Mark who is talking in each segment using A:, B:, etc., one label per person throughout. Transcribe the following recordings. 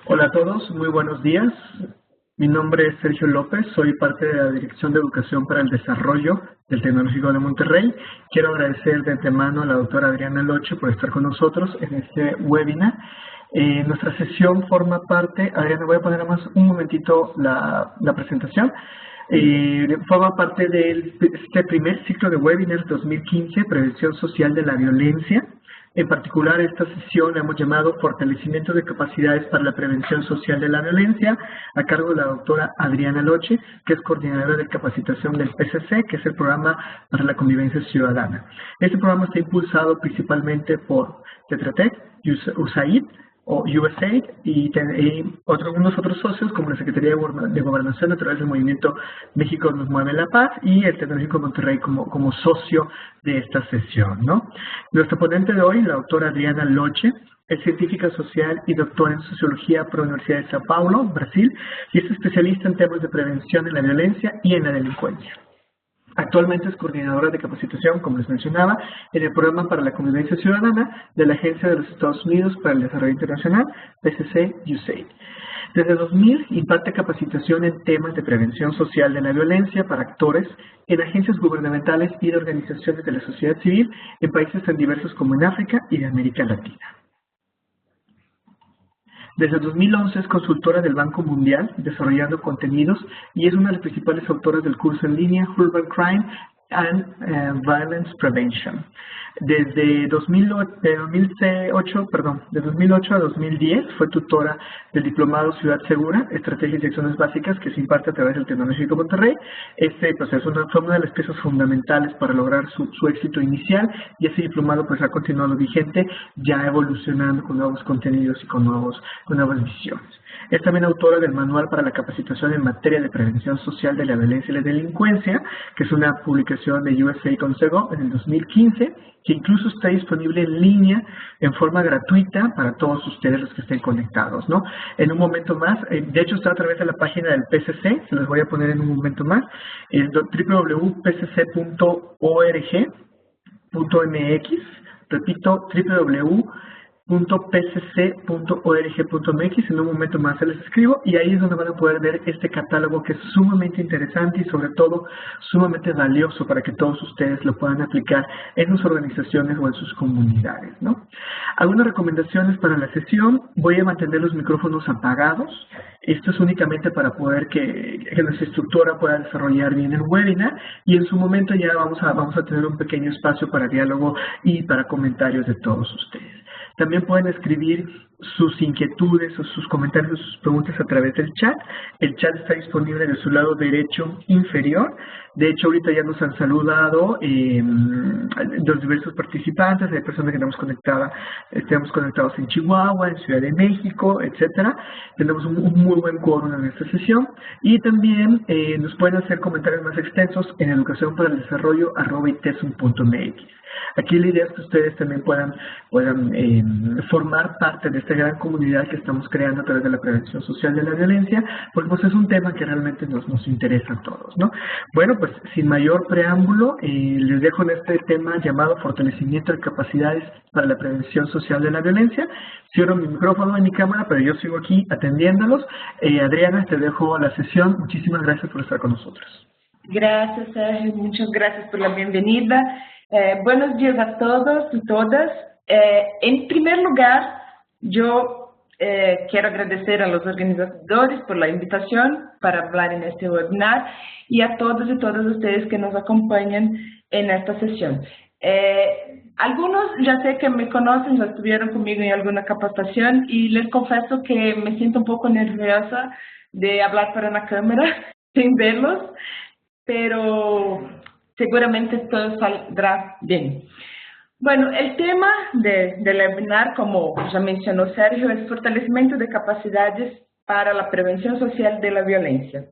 A: Hola a todos, muy buenos días. Mi nombre es Sergio López, soy parte de la Dirección de Educación para el Desarrollo del Tecnológico de Monterrey. Quiero agradecer de antemano a la doctora Adriana Loche por estar con nosotros en este webinar. Nuestra sesión forma parte, Adriana, voy a poner más un momentito la presentación. Forma parte de este primer ciclo de webinars 2015, Prevención Social de la Violencia. En particular, esta sesión la hemos llamado Fortalecimiento de Capacidades para la Prevención Social de la Violencia, a cargo de la doctora Adriana Loche, que es coordinadora de capacitación del PCC, que es el Programa para la Convivencia Ciudadana. Este programa está impulsado principalmente por Tetra Tech, USAID, o USAID y unos otros socios como la Secretaría de Gobernación a través del Movimiento México nos mueve la paz y el Tecnológico de Monterrey como socio de esta sesión, ¿no? Nuestra ponente de hoy, la doctora Adriana Loche, es científica social y doctora en Sociología por la Universidad de Sao Paulo, Brasil, y es especialista en temas de prevención en la violencia y en la delincuencia. Actualmente es coordinadora de capacitación, como les mencionaba, en el Programa para la Convivencia Ciudadana de la Agencia de los Estados Unidos para el Desarrollo Internacional, PCC-USAID. Desde 2000 imparte capacitación en temas de prevención social de la violencia para actores en agencias gubernamentales y de organizaciones de la sociedad civil en países tan diversos como en África y de América Latina. Desde 2011 es consultora del Banco Mundial, desarrollando contenidos, y es una de las principales autoras del curso en línea Urban Crime and Violence Prevention. Desde 2008 a 2010 fue tutora del Diplomado Ciudad Segura, Estrategias y Acciones Básicas, que se imparte a través del Tecnológico Monterrey. Este proceso fue una de las piezas fundamentales para lograr su éxito inicial, y ese diplomado pues ha continuado vigente, ya evolucionando con nuevos contenidos y con nuevas visiones. Es también autora del Manual para la Capacitación en Materia de Prevención Social de la Violencia y la Delincuencia, que es una publicación de USA Consego en el 2015, que incluso está disponible en línea en forma gratuita para todos ustedes los que estén conectados, ¿no? En un momento más, de hecho está a través de la página del PCC, se los voy a poner en un momento más, es www.pcc.org.mx, repito, www.pcc.org.mx, en un momento más se les escribo, y ahí es donde van a poder ver este catálogo que es sumamente interesante y sobre todo sumamente valioso para que todos ustedes lo puedan aplicar en sus organizaciones o en sus comunidades, ¿no? Algunas recomendaciones para la sesión: voy a mantener los micrófonos apagados. Esto es únicamente para poder que nuestra instructora pueda desarrollar bien el webinar, y en su momento ya vamos a tener un pequeño espacio para diálogo y para comentarios de todos ustedes. También pueden escribir sus inquietudes o sus comentarios o sus preguntas a través del chat. El chat está disponible en su lado derecho inferior. De hecho, ahorita ya nos han saludado los diversos participantes. Hay personas que tenemos conectados en Chihuahua, en Ciudad de México, etcétera. Tenemos un muy buen quórum en esta sesión. Y también nos pueden hacer comentarios más extensos en educacionparaeldesarrollo@itesum.mx. Aquí la idea es que ustedes también puedan formar parte de esta gran comunidad que estamos creando a través de la prevención social de la violencia, porque pues es un tema que realmente nos interesa a todos, ¿no? Bueno, pues sin mayor preámbulo, les dejo en este tema llamado Fortalecimiento de Capacidades para la Prevención Social de la Violencia. Cierro mi micrófono y mi cámara, pero yo sigo aquí atendiéndolos. Adriana, te dejo la sesión. Muchísimas gracias por estar con nosotros.
B: Gracias, Sergio. Muchas gracias por la bienvenida. Buenos días a todos y todas. En primer lugar, yo quiero agradecer a los organizadores por la invitación para hablar en este webinar y a todos y todas ustedes que nos acompañan en esta sesión. Algunos ya sé que me conocen, ya estuvieron conmigo en alguna capacitación, y les confieso que me siento un poco nerviosa de hablar para una cámara sin verlos, pero seguramente todo saldrá bien. Bueno, el tema del webinar, como ya mencionó Sergio, es fortalecimiento de capacidades para la prevención social de la violencia.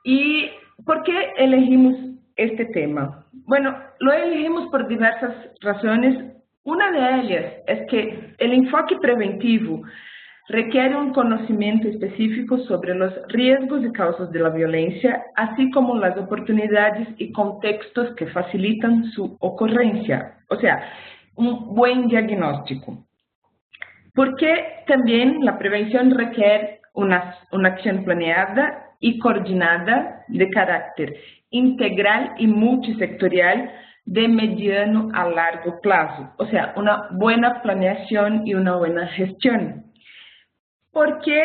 B: ¿Y por qué elegimos este tema? Bueno, lo elegimos por diversas razones. Una de ellas es que el enfoque preventivo requiere un conocimiento específico sobre los riesgos y causas de la violencia, así como las oportunidades y contextos que facilitan su ocurrencia, o sea, un buen diagnóstico. porque también la prevención requiere una acción planeada y coordinada de carácter integral y multisectorial de mediano a largo plazo, o sea, una buena planeación y una buena gestión. Porque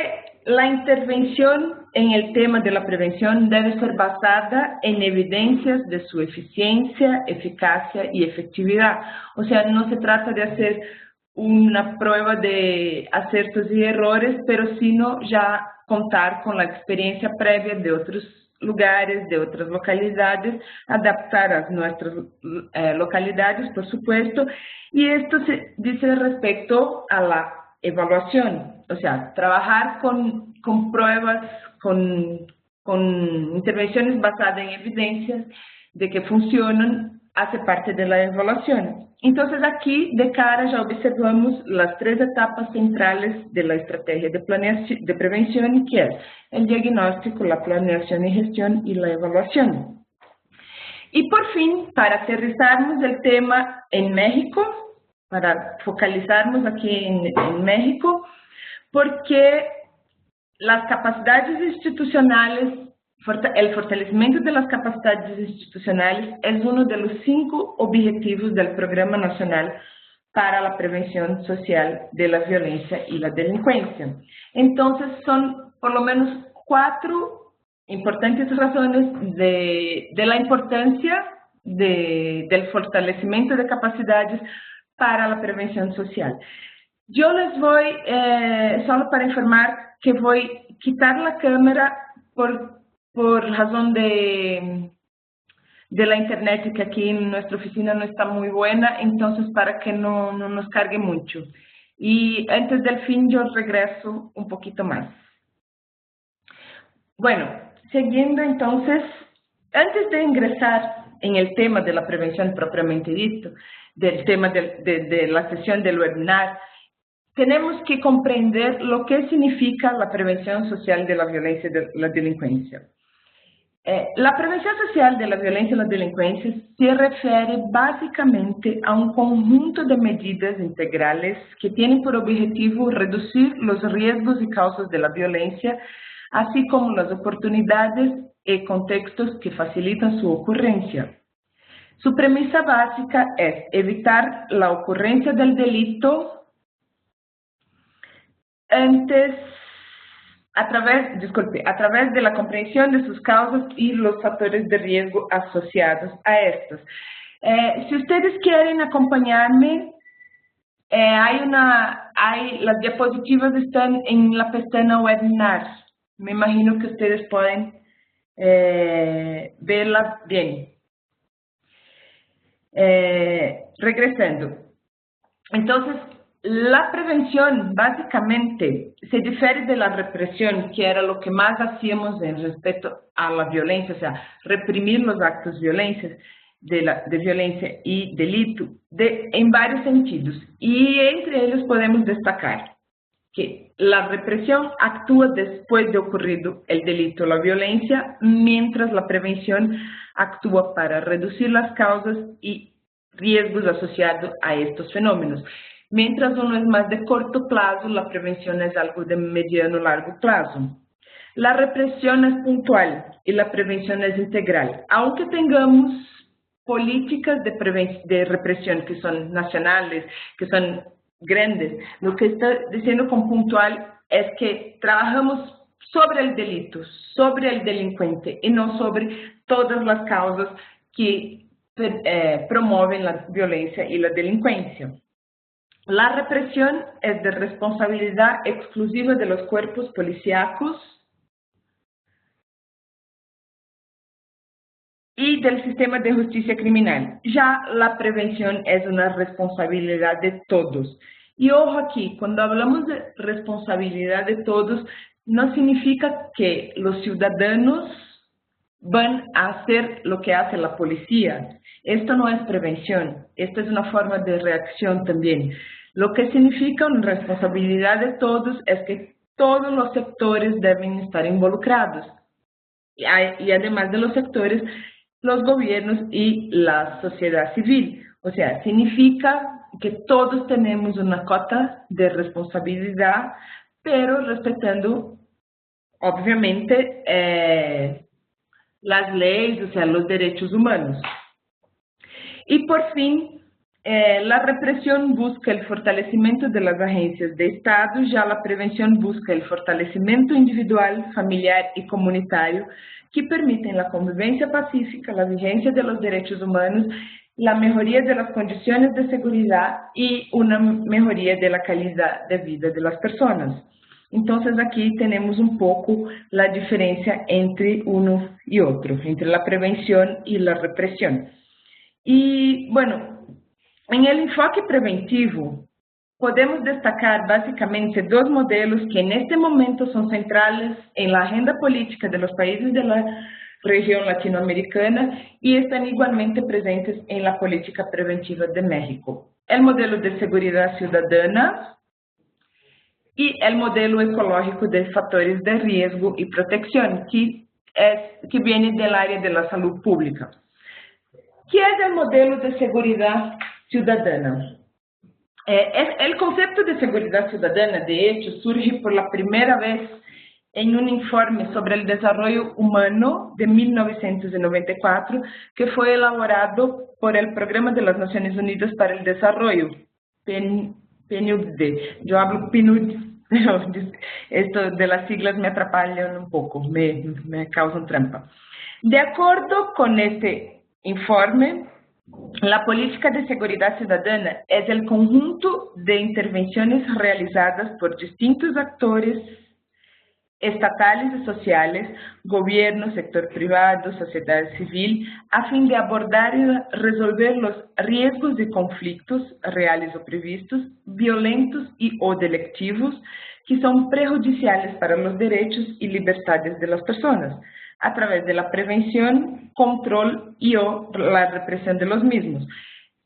B: la intervención en el tema de la prevención debe ser basada en evidencias de su eficiencia, eficacia y efectividad. O sea, no se trata de hacer una prueba de aciertos y errores, pero sino ya contar con la experiencia previa de otros lugares, de otras localidades, adaptar a nuestras localidades, por supuesto, y esto se dice respecto a la evaluación, o sea, trabajar con pruebas, con intervenciones basadas en evidencias de que funcionan, hace parte de la evaluación. Entonces aquí, de cara, ya observamos las 3 etapas centrales de la estrategia de prevención, que es el diagnóstico, la planeación y gestión y la evaluación. Y por fin, para aterrizarnos el tema en México, para focalizarnos aquí en México, porque las capacidades institucionales, el fortalecimiento de las capacidades institucionales es uno de los 5 objetivos del Programa Nacional para la Prevención Social de la Violencia y la Delincuencia. Entonces, son por lo menos 4 importantes razones de la importancia del fortalecimiento de capacidades para la prevención social. Yo les voy, solo para informar, que voy a quitar la cámara por razón de la internet, que aquí en nuestra oficina no está muy buena, entonces para que no nos cargue mucho. Y antes del fin yo regreso un poquito más. Bueno, siguiendo entonces, antes de ingresar en el tema de la prevención propiamente dicho, del tema de la sesión del webinar, tenemos que comprender lo que significa la prevención social de la violencia y de la delincuencia. La prevención social de la violencia y la delincuencia se refiere básicamente a un conjunto de medidas integrales que tienen por objetivo reducir los riesgos y causas de la violencia, así como las oportunidades y contextos que facilitan su ocurrencia. Su premisa básica es evitar la ocurrencia del delito a través de la comprensión de sus causas y los factores de riesgo asociados a estos. Si ustedes quieren acompañarme, las diapositivas están en la pestaña webinar. Me imagino que ustedes pueden verlas bien. Regresando. Entonces, la prevención básicamente se difiere de la represión, que era lo que más hacíamos en respecto a la violencia, o sea, reprimir los actos de violencia y delito en varios sentidos. Y entre ellos podemos destacar que la represión actúa después de ocurrido el delito o la violencia, mientras la prevención actúa para reducir las causas y riesgos asociados a estos fenómenos. Mientras uno es más de corto plazo, la prevención es algo de mediano o largo plazo. La represión es puntual y la prevención es integral. Aunque tengamos políticas de represión que son nacionales, que son grandes, lo que está diciendo con puntual es que trabajamos sobre el delito, sobre el delincuente y no sobre todas las causas que promueven la violencia y la delincuencia. La represión es de responsabilidad exclusiva de los cuerpos policíacos y del sistema de justicia criminal. Ya la prevención es una responsabilidad de todos. Y ojo aquí, cuando hablamos de responsabilidad de todos, no significa que los ciudadanos van a hacer lo que hace la policía. Esto no es prevención, esto es una forma de reacción también. Lo que significa una responsabilidad de todos es que todos los sectores deben estar involucrados. Y además de los sectores, los gobiernos y la sociedad civil. O sea, significa que todos tenemos una cota de responsabilidad, pero respetando, obviamente, las leyes, o sea, los derechos humanos. Y por fin, la represión busca el fortalecimiento de las agencias de Estado, ya la prevención busca el fortalecimiento individual, familiar y comunitario que permiten la convivencia pacífica, la vigencia de los derechos humanos, la mejoría de las condiciones de seguridad y una mejoría de la calidad de vida de las personas. Entonces aquí tenemos un poco la diferencia entre uno y otro, entre la prevención y la represión. Y bueno, en el enfoque preventivo, podemos destacar básicamente dos modelos que en este momento son centrales en la agenda política de los países de la región latinoamericana y están igualmente presentes en la política preventiva de México. El modelo de seguridad ciudadana y el modelo ecológico de factores de riesgo y protección, que viene del área de la salud pública. ¿Qué es el modelo de seguridad ciudadana? El concepto de seguridad ciudadana, de hecho, surge por la primera vez en un informe sobre el desarrollo humano de 1994, que fue elaborado por el Programa de las Naciones Unidas para el Desarrollo, PNUD. Yo hablo PNUD, pero esto de las siglas me atrapallan un poco, me causan trampa. De acuerdo con este informe, la política de seguridad ciudadana es el conjunto de intervenciones realizadas por distintos actores estatales y sociales, gobierno, sector privado, sociedad civil, a fin de abordar y resolver los riesgos y conflictos reales o previstos, violentos y o delictivos, que son prejudiciales para los derechos y libertades de las personas, a través de la prevención, control y o la represión de los mismos.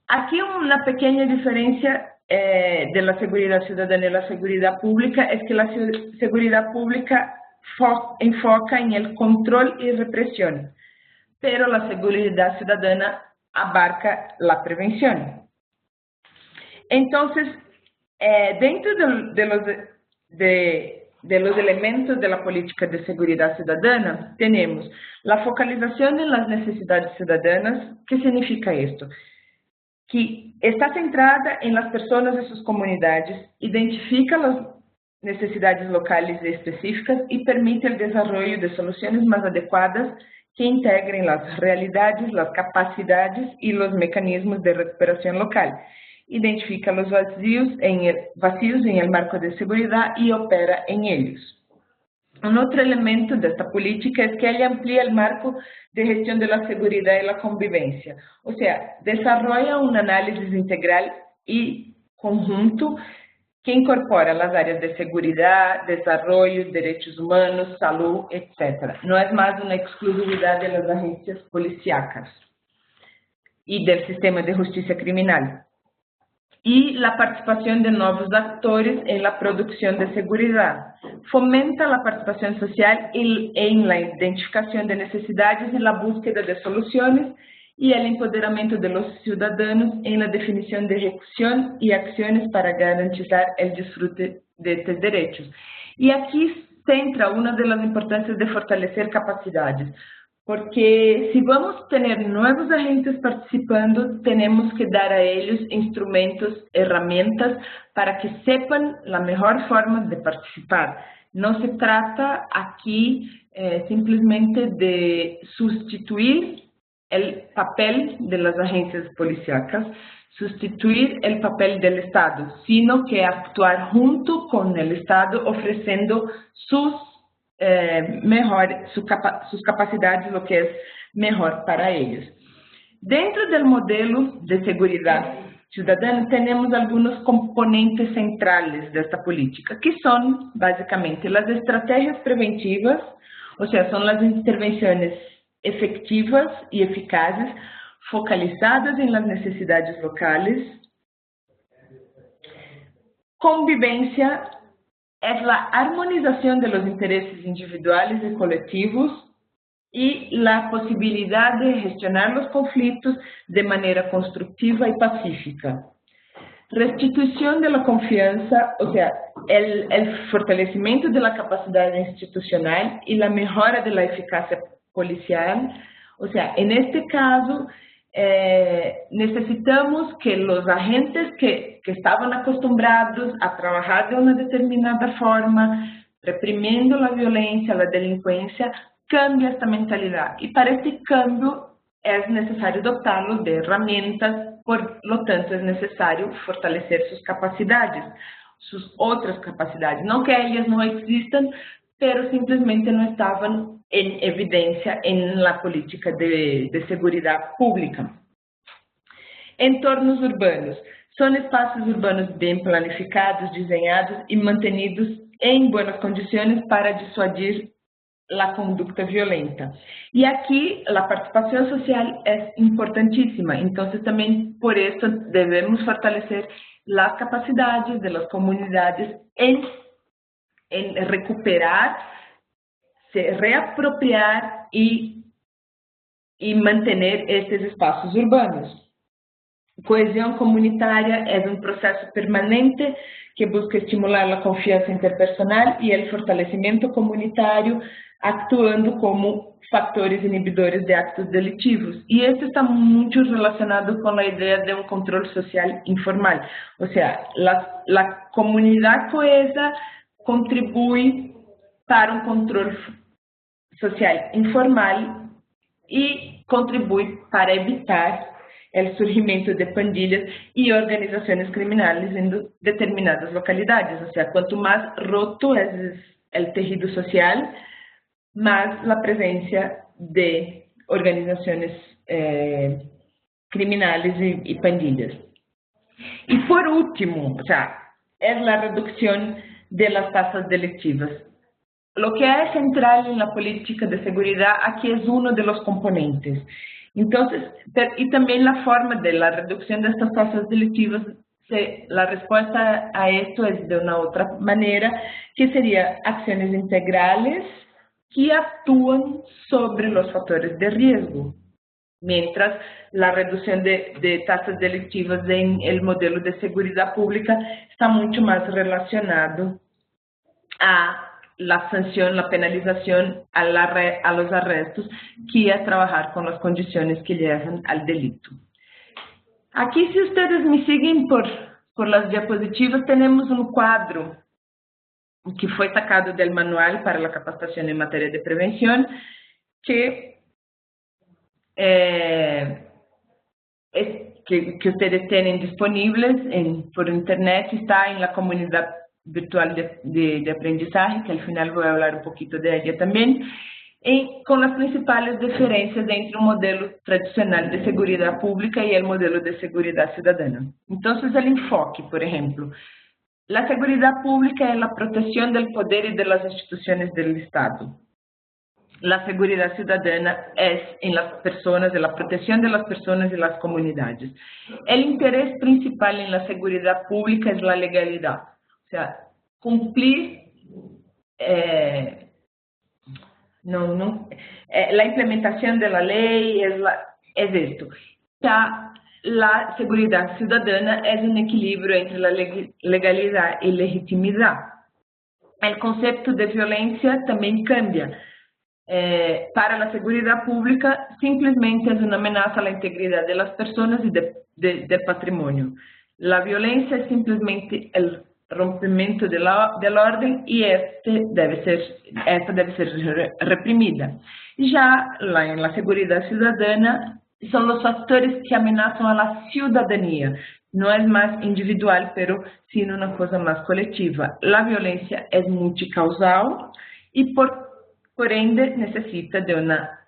B: Aquí una pequeña diferencia de la seguridad ciudadana y la seguridad pública es que la seguridad pública enfoca en el control y represión, pero la seguridad ciudadana abarca la prevención. Entonces, dentro de los elementos de la política de seguridad ciudadana, tenemos la focalización en las necesidades ciudadanas. ¿Qué significa esto? Que está centrada en las personas y sus comunidades, identifica las necesidades locales y específicas y permite el desarrollo de soluciones más adecuadas que integren las realidades, las capacidades y los mecanismos de recuperación local. Identifica los vacíos en el marco de seguridad y opera en ellos. Un otro elemento de esta política es que ella amplía el marco de gestión de la seguridad y la convivencia, o sea, desarrolla un análisis integral y conjunto que incorpora las áreas de seguridad, desarrollo, derechos humanos, salud, etc. No es más una exclusividad de las agencias policíacas y del sistema de justicia criminal. Y la participación de nuevos actores en la producción de seguridad. Fomenta la participación social en la identificación de necesidades y la búsqueda de soluciones y el empoderamiento de los ciudadanos en la definición de ejecución y acciones para garantizar el disfrute de estos derechos. Y aquí centra una de las importancias de fortalecer capacidades, porque si vamos a tener nuevos agentes participando, tenemos que dar a ellos instrumentos, herramientas para que sepan la mejor forma de participar. No se trata aquí simplemente de sustituir el papel de las agencias policíacas, sustituir el papel del Estado, sino que actuar junto con el Estado ofreciendo sus capacidades, lo que es mejor para ellos. Dentro del modelo de seguridad ciudadana tenemos algunos componentes centrales de esta política, que son básicamente las estrategias preventivas, o sea, son las intervenciones efectivas y eficaces, focalizadas en las necesidades locales. Convivencia es la armonización de los intereses individuales y colectivos y la posibilidad de gestionar los conflictos de manera constructiva y pacífica. restitución de la confianza, o sea, el fortalecimiento de la capacidad institucional y la mejora de la eficacia policial. O sea, en este caso, necesitamos que los agentes que estaban acostumbrados a trabajar de una determinada forma, reprimiendo la violencia, la delincuencia, cambien esta mentalidad. Y para este cambio es necesario dotarlos de herramientas, por lo tanto es necesario fortalecer sus capacidades, sus otras capacidades. No que ellas no existan, pero simplemente no estaban en evidencia en la política de seguridad pública. Entornos urbanos. Son espaços urbanos bem planificados, desenhados e mantenidos em boas condições para dissuadir a conduta violenta. E aqui a participação social é importantíssima, então também por isso devemos fortalecer as capacidades das comunidades em recuperar, se reapropriar e manter esses espaços urbanos. Coesão comunitária é um processo permanente que busca estimular a confiança interpersonal e o fortalecimento comunitário, actuando como fatores inibidores de actos delitivos. E isso está muito relacionado com a ideia de um controle social informal. Ou seja, a comunidade coesa contribui para um controle social informal e contribui para evitar o surgimento de pandilhas e organizações criminais em determinadas localidades. Ou seja, quanto mais roto é o tecido social, mais a presença de organizações criminais e pandilhas. E por último, o sea, é a redução de las tasas delictivas. Lo que é central en la política de seguridad aquí es uno de los componentes. Entonces, y también la forma de la reducción de estas tasas delictivas, la respuesta a esto es de una otra manera, que sería acciones integrales que actúan sobre los factores de riesgo, mientras la reducción de tasas delictivas en el modelo de seguridad pública está mucho más relacionado a la sanción, la penalización, a los arrestos, que a trabajar con las condiciones que llevan al delito. Aquí, si ustedes me siguen por las diapositivas, tenemos un cuadro que fue sacado del manual para la capacitación en materia de prevención, que ustedes tienen disponibles por internet, está en la comunidad virtual de aprendizaje, que al final voy a hablar un poquito de ella también, con las principales diferencias entre un modelo tradicional de seguridad pública y el modelo de seguridad ciudadana. Entonces, el enfoque, por ejemplo, la seguridad pública es la protección del poder y de las instituciones del Estado. La seguridad ciudadana es en las personas, en la protección de las personas y las comunidades. El interés principal en la seguridad pública es la legalidad. O sea, cumplir la implementación de la ley es esto. Ya la seguridad ciudadana es un equilibrio entre la legalidad y legitimidad. El concepto de violencia también cambia. Para la seguridad pública, simplemente es una amenaza a la integridad de las personas y del patrimonio. La violencia es simplemente el rompimiento del orden y esta debe ser reprimida. Ya en la seguridad ciudadana son los factores que amenazan a la ciudadanía. No es más individual, pero sino una cosa más colectiva. La violencia es multicausal y por ende necesita de una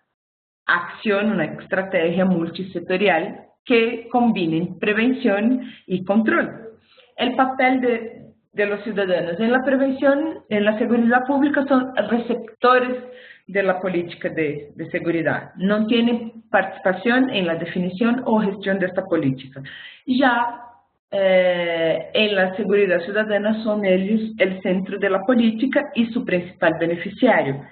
B: acción, una estrategia multisectorial que combine prevención y control. El papel de los ciudadanos en la prevención, en la seguridad pública, son receptores de la política de seguridad. No tienen participación en la definición o gestión de esta política. Ya en la seguridad ciudadana son ellos el centro de la política y su principal beneficiario.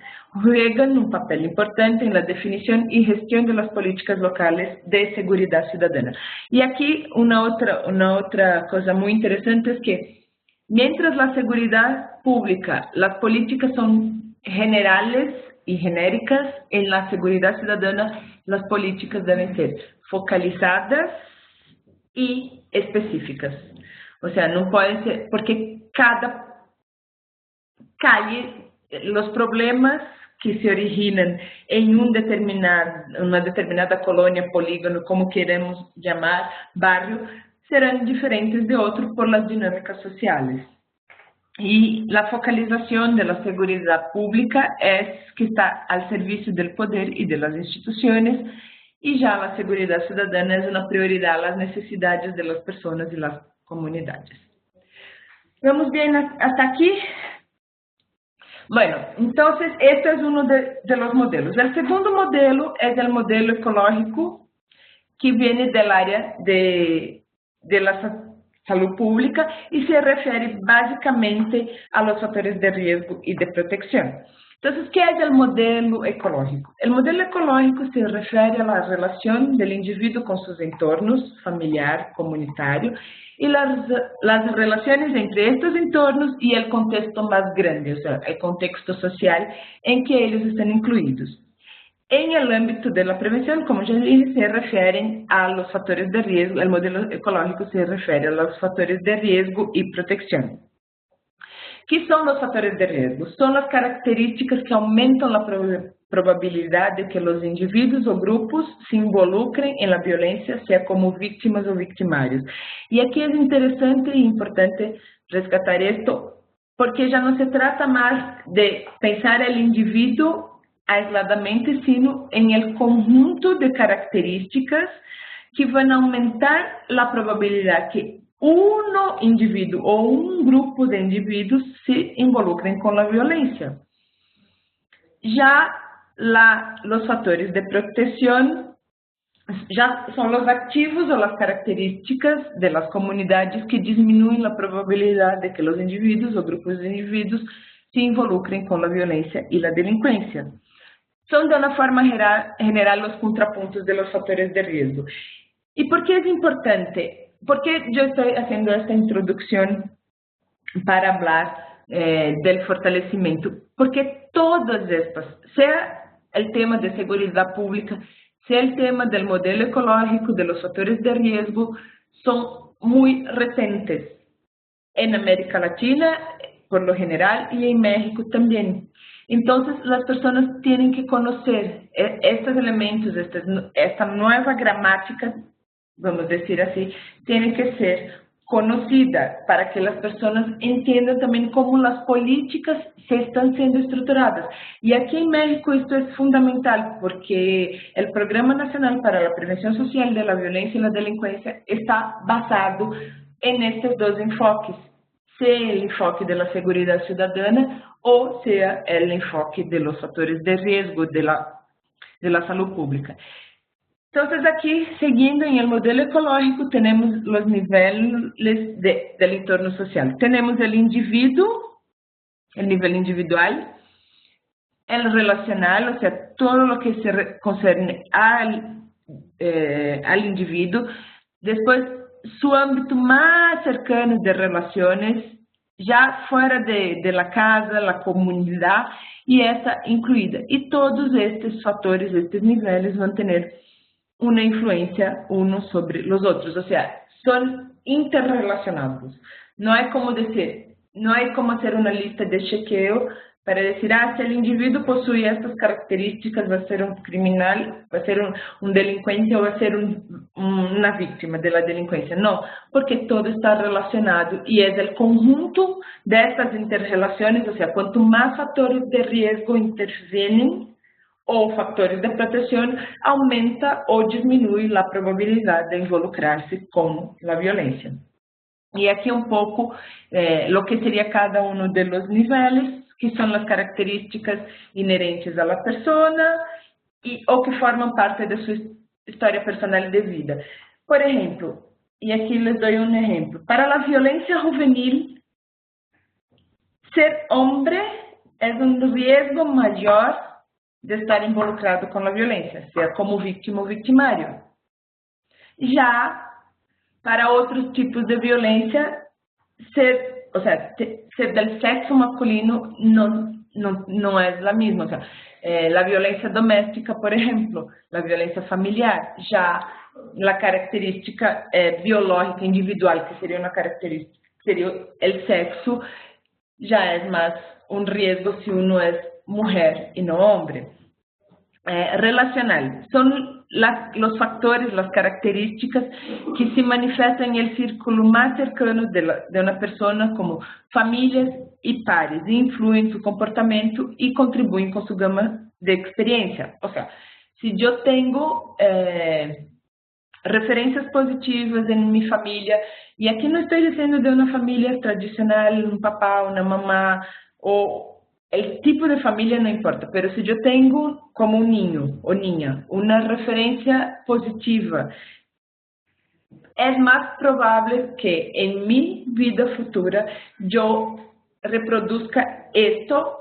B: Juegan un papel importante en la definición y gestión de las políticas locales de seguridad ciudadana. Y aquí una otra cosa muy interesante es que mientras la seguridad pública, las políticas son generales y genéricas, en la seguridad ciudadana las políticas deben ser focalizadas y específicas. O sea, no pueden ser, porque cada calle, los problemas que se originan en una determinada colonia, polígono, como queremos llamar, barrio, serán diferentes de otro por las dinámicas sociales. Y la focalización de la seguridad pública es que está al servicio del poder y de las instituciones, y ya la seguridad ciudadana es una prioridad a las necesidades de las personas y las comunidades. ¿Vamos bien hasta aquí? Bueno, entonces este es uno de los modelos. El segundo modelo es el modelo ecológico, que viene del área de la salud pública y se refiere básicamente a los factores de riesgo y de protección. Entonces, ¿qué es el modelo ecológico? El modelo ecológico se refiere a la relación del individuo con sus entornos, familiar, comunitario, y las relaciones entre estos entornos y el contexto más grande, o sea, el contexto social en que ellos están incluidos. En el ámbito de la prevención, como ya dije, se refieren a los factores de riesgo, el modelo ecológico se refiere a los factores de riesgo y protección. ¿Qué son los factores de riesgo? Son las características que aumentan la probabilidad de que los individuos o grupos se involucren en la violencia, sea como víctimas o victimarios. Y aquí es interesante e importante rescatar esto, porque ya no se trata más de pensar el individuo aisladamente, sino en el conjunto de características que van a aumentar la probabilidad que un individuo o un grupo de individuos se involucren con la violencia. Ya los factores de protección ya son los activos o las características de las comunidades que disminuyen la probabilidad de que los individuos o grupos de individuos se involucren con la violencia y la delincuencia. Son de una forma general los contrapuntos de los factores de riesgo. ¿Y por qué es importante? ¿Por qué yo estoy haciendo esta introducción para hablar del fortalecimiento? Porque todas estas, sea el tema de seguridad pública, sea el tema del modelo ecológico, de los factores de riesgo, son muy recientes en América Latina, por lo general, y en México también. Entonces, las personas tienen que conocer estos elementos, esta nueva gramática, vamos a decir así, tiene que ser conocida para que las personas entiendan también cómo las políticas se están siendo estructuradas. Y aquí en México esto es fundamental porque el Programa Nacional para la Prevención Social de la Violencia y la Delincuencia está basado en estos dos enfoques, sea el enfoque de la seguridad ciudadana o sea el enfoque de los factores de riesgo de la salud pública. Entonces, aquí, siguiendo en el modelo ecológico, tenemos los niveles del entorno social. Tenemos el individuo, el nivel individual, el relacional, o sea, todo lo que se concierne al individuo. Después, su ámbito más cercano de relaciones, ya fuera de la casa, la comunidad, y esta incluida. Y todos estos factores, estos niveles van a tener una influencia unos sobre los otros, o sea, son interrelacionados. No hay como decir, no hay como hacer una lista de chequeo para decir, si el individuo posee estas características, va a ser un criminal, va a ser un delincuente o va a ser una víctima de la delincuencia. No, porque todo está relacionado y es el conjunto de estas interrelaciones, o sea, cuanto más factores de riesgo intervienen, o factores de protección, aumenta o disminuye la probabilidad de involucrarse con la violencia. Y aquí un poco lo que sería cada uno de los niveles, que son las características inherentes a la persona o que forman parte de su historia personal de vida. Por ejemplo, y aquí les doy un ejemplo. Para la violencia juvenil, ser hombre es un riesgo mayor de estar involucrado con la violencia, sea como víctima o victimario. Ya para otros tipos de violencia, ser del sexo masculino no es la misma. O sea, la violencia doméstica, por ejemplo, la violencia familiar, ya la característica biológica individual, que sería una característica, sería el sexo, ya es más un riesgo si uno es mujer y no hombre. Relacional, son los factores, las características que se manifiestan en el círculo más cercano de una persona, como familias y pares, y influyen en su comportamiento y contribuyen con su gama de experiencia. O sea, si yo tengo referencias positivas en mi familia, y aquí no estoy diciendo de una familia tradicional, un papá, una mamá, o el tipo de familia no importa, pero si yo tengo como un niño o niña una referencia positiva, es más probable que en mi vida futura yo reproduzca esto.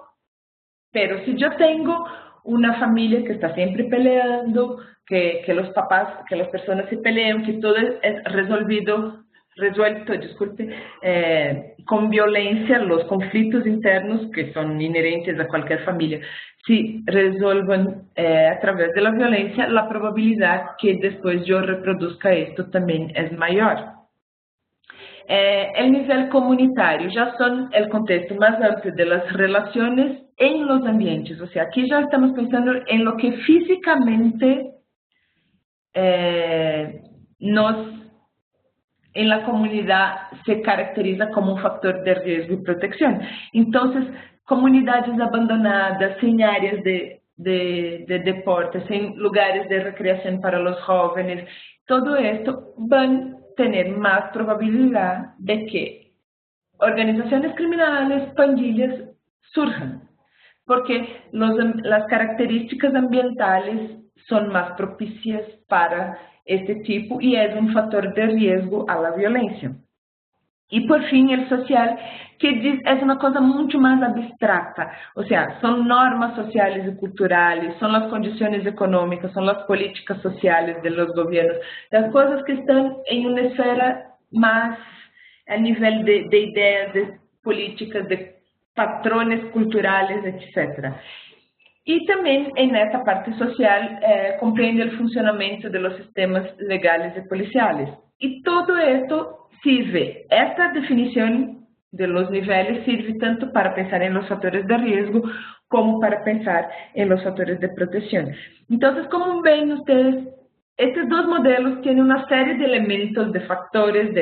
B: Pero si yo tengo una familia que está siempre peleando, que los papás, que las personas se pelean, que todo es resuelto, con violencia, los conflictos internos que son inherentes a cualquier familia, si resuelven a través de la violencia, la probabilidad que después yo reproduzca esto también es mayor. El nivel comunitario ya son el contexto más amplio de las relaciones en los ambientes. O sea, aquí ya estamos pensando en lo que físicamente en la comunidad se caracteriza como un factor de riesgo y protección. Entonces, comunidades abandonadas, sin áreas de deporte, sin lugares de recreación para los jóvenes, todo esto van a tener más probabilidad de que organizaciones criminales, pandillas, surjan, porque las características ambientales son más propicias para este tipo y es un factor de riesgo a la violencia. Y por fin el social, que es una cosa mucho más abstracta, o sea, son normas sociales y culturales, son las condiciones económicas, son las políticas sociales de los gobiernos, las cosas que están en una esfera más a nivel de ideas, de políticas, de patrones culturales, etc. Y también en esta parte social comprende el funcionamiento de los sistemas legales y policiales. Y todo esto sirve, esta definición de los niveles sirve tanto para pensar en los factores de riesgo como para pensar en los factores de protección. Entonces, como ven ustedes, estos dos modelos tienen una serie de elementos, de factores,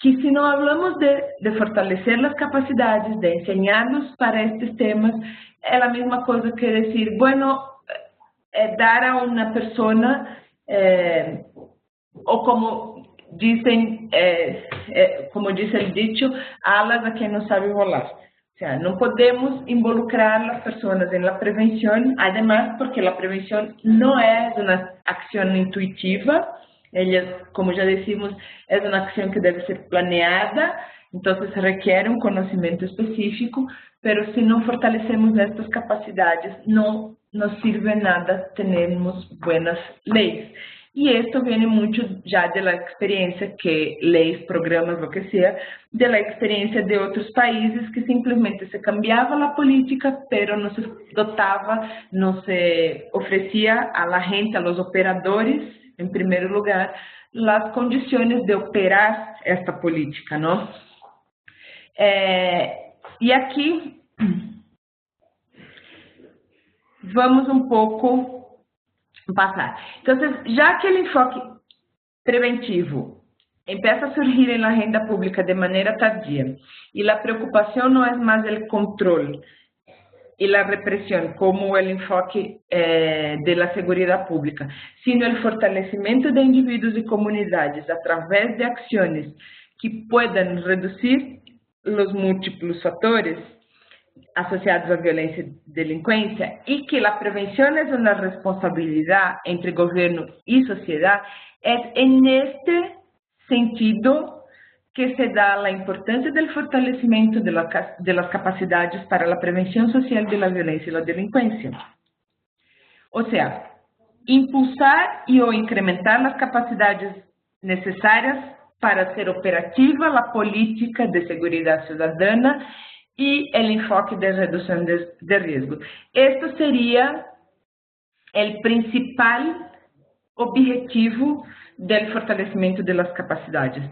B: que si no hablamos de fortalecer las capacidades, de enseñarnos para estos temas, es la misma cosa que decir, bueno, dar a una persona, o como dicen, como dice el dicho, alas a quien no sabe volar. O sea, no podemos involucrar a las personas en la prevención, además porque la prevención no es una acción intuitiva, ella, como ya decimos, es una acción que debe ser planeada, entonces requiere un conocimiento específico, pero si no fortalecemos estas capacidades, no nos sirve nada tenermos buenas leyes. Y esto viene mucho ya de la experiencia que leyes, programas, lo que sea, de la experiencia de otros países que simplemente se cambiaba la política, pero no se dotaba, no se ofrecía a la gente, a los operadores, en primer lugar, las condiciones de operar esta política, ¿no? Y aquí vamos un poco pasar. Entonces, ya que el enfoque preventivo empieza a surgir en la agenda pública de manera tardía y la preocupación no es más el control y la represión como el enfoque de la seguridad pública, sino el fortalecimiento de individuos y comunidades a través de acciones que puedan reducir los múltiplos factores asociados a violencia y delincuencia y que la prevención es una responsabilidad entre gobierno y sociedad, es en este sentido que se da la importancia del fortalecimiento de las capacidades para la prevención social de la violencia y la delincuencia. O sea, impulsar y o incrementar las capacidades necesarias para hacer operativa la política de seguridad ciudadana y el enfoque de reducción de riesgo. Esto sería el principal objetivo del fortalecimiento de las capacidades.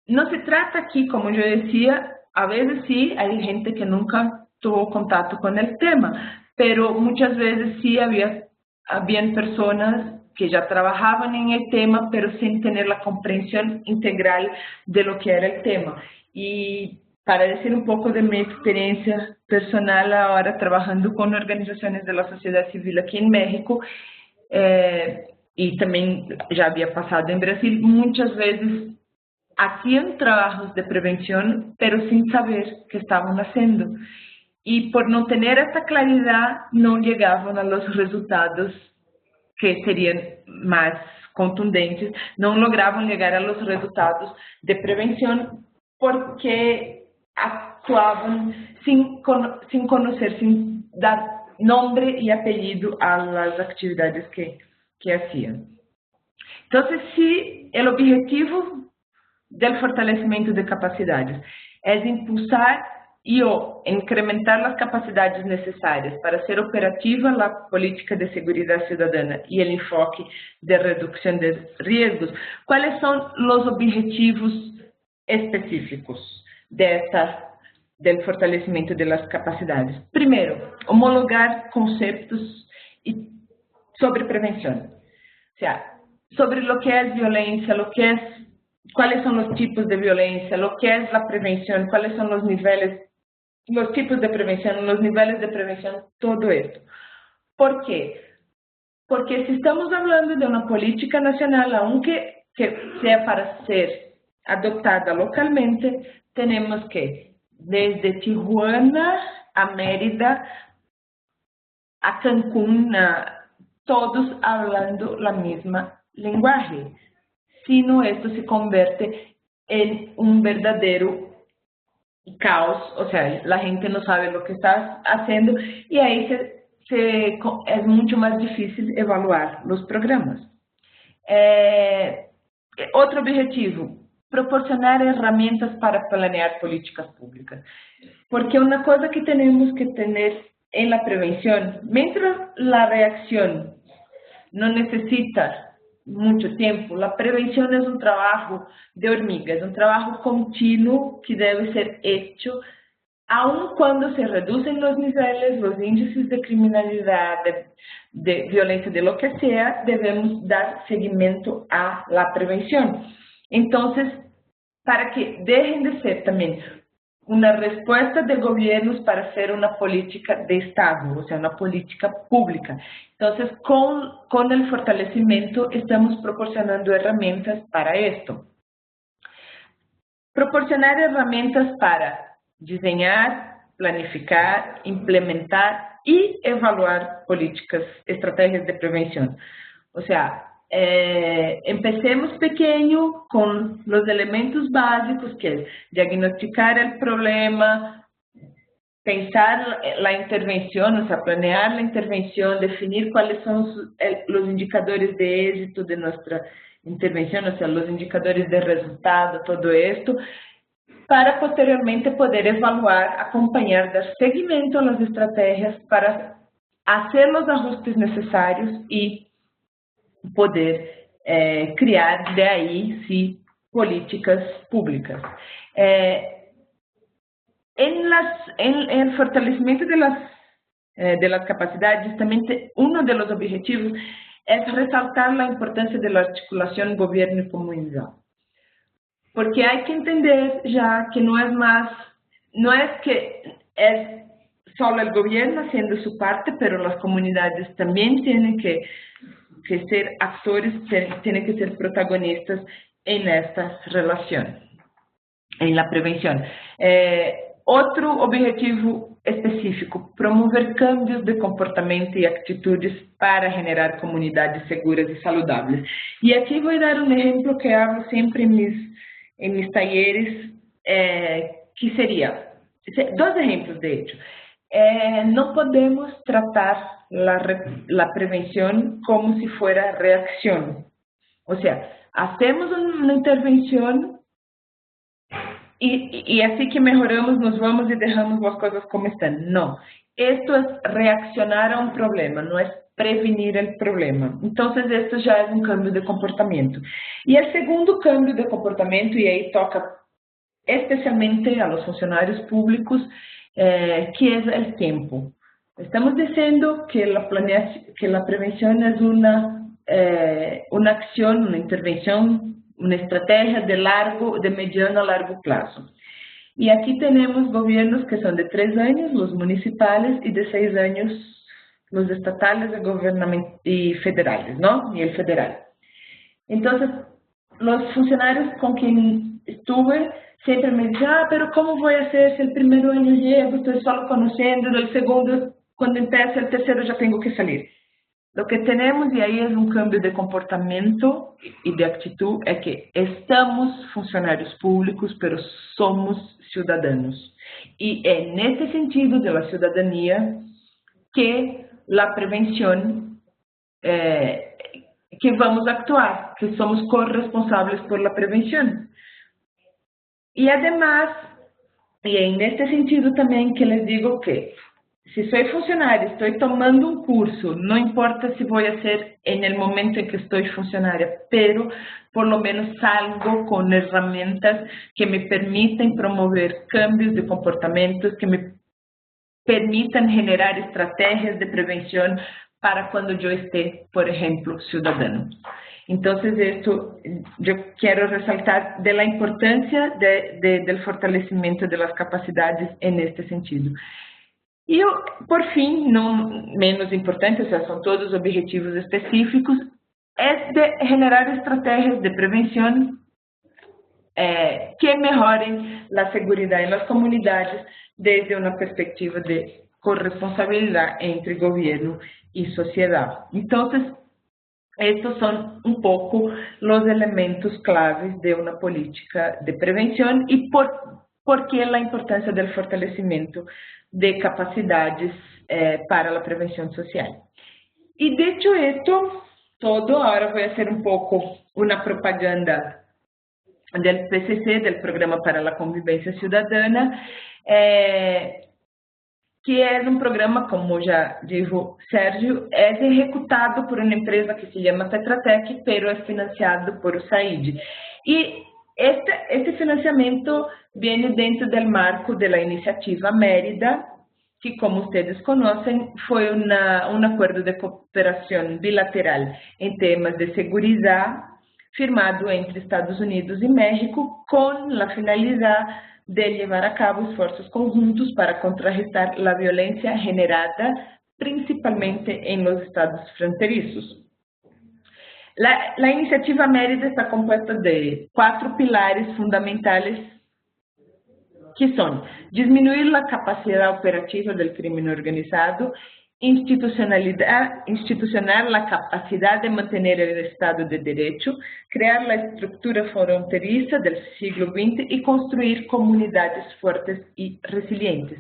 B: No se trata aquí, como yo decía, a veces sí hay gente que nunca tuvo contacto con el tema, pero muchas veces sí habían personas que ya trabajaban en el tema, pero sin tener la comprensión integral de lo que era el tema. Y para decir un poco de mi experiencia personal ahora trabajando con organizaciones de la sociedad civil aquí en México, y también ya había pasado en Brasil, muchas veces hacían trabajos de prevención, pero sin saber qué estaban haciendo. Y por no tener esta claridad, no llegaban a los resultados que serían más contundentes, no lograban llegar a los resultados de prevención porque actuaban sin conocer, sin dar nombre y apellido a las actividades que hacían. Entonces, si el objetivo del fortalecimiento de capacidades es impulsar y o incrementar las capacidades necesarias para ser operativa la política de seguridad ciudadana y el enfoque de reducción de riesgos, ¿cuáles son los objetivos específicos del fortalecimiento de las capacidades? Primero, homologar conceptos sobre prevención, o sea, sobre lo que es violencia, cuáles son los tipos de violencia, lo que es la prevención, cuáles son los niveles, los tipos de prevención, los niveles de prevención, todo esto. ¿Por qué? Porque si estamos hablando de una política nacional, aunque sea para ser adoptada localmente, tenemos que, desde Tijuana a Mérida, a Cancún, todos hablando la misma lenguaje. Si no, esto se convierte en un verdadero caos, o sea, la gente no sabe lo que está haciendo y ahí es mucho más difícil evaluar los programas. Otro objetivo, proporcionar herramientas para planear políticas públicas. Porque una cosa que tenemos que tener en la prevención, mientras la reacción no necesita mucho tiempo, la prevención es un trabajo de hormiga, es un trabajo continuo que debe ser hecho, aun cuando se reducen los niveles, los índices de criminalidad, de violencia, de lo que sea, debemos dar seguimiento a la prevención. Entonces, para que dejen de ser también una respuesta de gobiernos para hacer una política de Estado, o sea, una política pública. Entonces, con el fortalecimiento estamos proporcionando herramientas para esto. Proporcionar herramientas para diseñar, planificar, implementar y evaluar políticas, estrategias de prevención. O sea, empecemos pequeño con los elementos básicos, que es diagnosticar el problema, pensar la intervención, o sea, planear la intervención, definir cuáles son los indicadores de éxito de nuestra intervención, o sea, los indicadores de resultado, todo esto, para posteriormente poder evaluar, acompañar, dar seguimiento a las estrategias para hacer los ajustes necesarios y poder criar de ahí, sí, políticas públicas. En el fortalecimiento de las capacidades, también uno de los objetivos es resaltar la importancia de la articulación gobierno y comunidad. Porque hay que entender ya que no es que es solo el gobierno haciendo su parte, pero las comunidades también tienen que ser actores, tienen que ser protagonistas en esta relación, en la prevención. Otro objetivo específico, promover cambios de comportamento e atitudes para generar comunidades seguras e saudáveis. E aqui vou dar um exemplo que hablo sempre em mis talleres, que seria, dois exemplos de hecho. Não podemos tratar la prevención como si fuera reacción. O sea, hacemos una intervención y así que mejoramos, nos vamos y dejamos las cosas como están. No, esto es reaccionar a un problema, no es prevenir el problema. Entonces, esto ya es un cambio de comportamiento. Y el segundo cambio de comportamiento, y ahí toca especialmente a los funcionarios públicos, que es el tiempo. Estamos diciendo que la prevención es una acción, una intervención, una estrategia de mediano a largo plazo. Y aquí tenemos gobiernos que son de 3 años, los municipales, y de 6 años los estatales y federales, ¿no? Y el federal. Entonces, los funcionarios con quien estuve siempre me dicen, pero ¿cómo voy a hacer si el primer año llego, estoy solo conociendo, el segundo, cuando empieza el tercero ya tengo que salir? Lo que tenemos, y ahí es un cambio de comportamiento y de actitud, es que estamos funcionarios públicos, pero somos ciudadanos. Y en este sentido de la ciudadanía, que la prevención, que vamos a actuar, que somos corresponsables por la prevención. Y además, y en este sentido también que les digo que si soy funcionaria, estoy tomando un curso, no importa si voy a hacer en el momento en que estoy funcionaria, pero por lo menos salgo con herramientas que me permitan promover cambios de comportamientos, que me permitan generar estrategias de prevención para cuando yo esté, por ejemplo, ciudadano. Entonces, esto yo quiero resaltar de la importancia del fortalecimiento de las capacidades en este sentido. E, por fim, não menos importante, ou seja, são todos objetivos específicos, é de generar estratégias de prevenção que melhorem a segurança nas comunidades desde uma perspectiva de corresponsabilidade entre governo e sociedade. Então, estes são um pouco os elementos claves de uma política de prevenção e por que a importância do fortalecimento de capacidades para a prevenção social. E dicho esto todo, agora vou fazer um pouco uma propaganda do PCC, do Programa para a Convivência Ciudadana, que é um programa, como já dijo Sérgio, é executado por uma empresa que se chama Tetratec, pero é financiado por o SAID. E este financiamento viene dentro del marco de la iniciativa Mérida, que, como ustedes conocen, fue un acuerdo de cooperación bilateral en temas de seguridad firmado entre Estados Unidos y México con la finalidad de llevar a cabo esfuerzos conjuntos para contrarrestar la violencia generada principalmente en los estados fronterizos. La iniciativa Mérida está compuesta de 4 pilares fundamentales que son disminuir la capacidad operativa del crimen organizado, institucionar la capacidad de mantener el Estado de Derecho, crear la estructura fronteriza del siglo XX y construir comunidades fuertes y resilientes.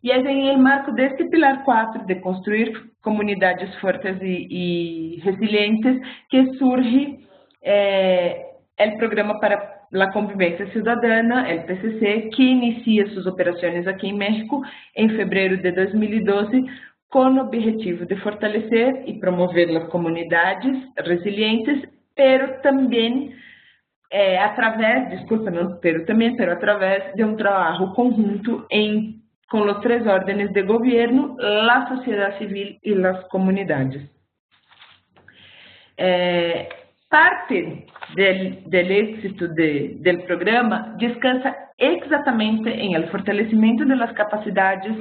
B: Y es en el marco de este pilar 4 de construir comunidades fuertes y resilientes que surge el Programa para la Convivencia Ciudadana, el PCC, que inicia sus operaciones aquí en México en febrero de 2012 con el objetivo de fortalecer y promover las comunidades resilientes, pero también a través de un trabajo conjunto con los 3 órdenes de gobierno, la sociedad civil y las comunidades. Parte del éxito del programa descansa exactamente en el fortalecimiento de las capacidades,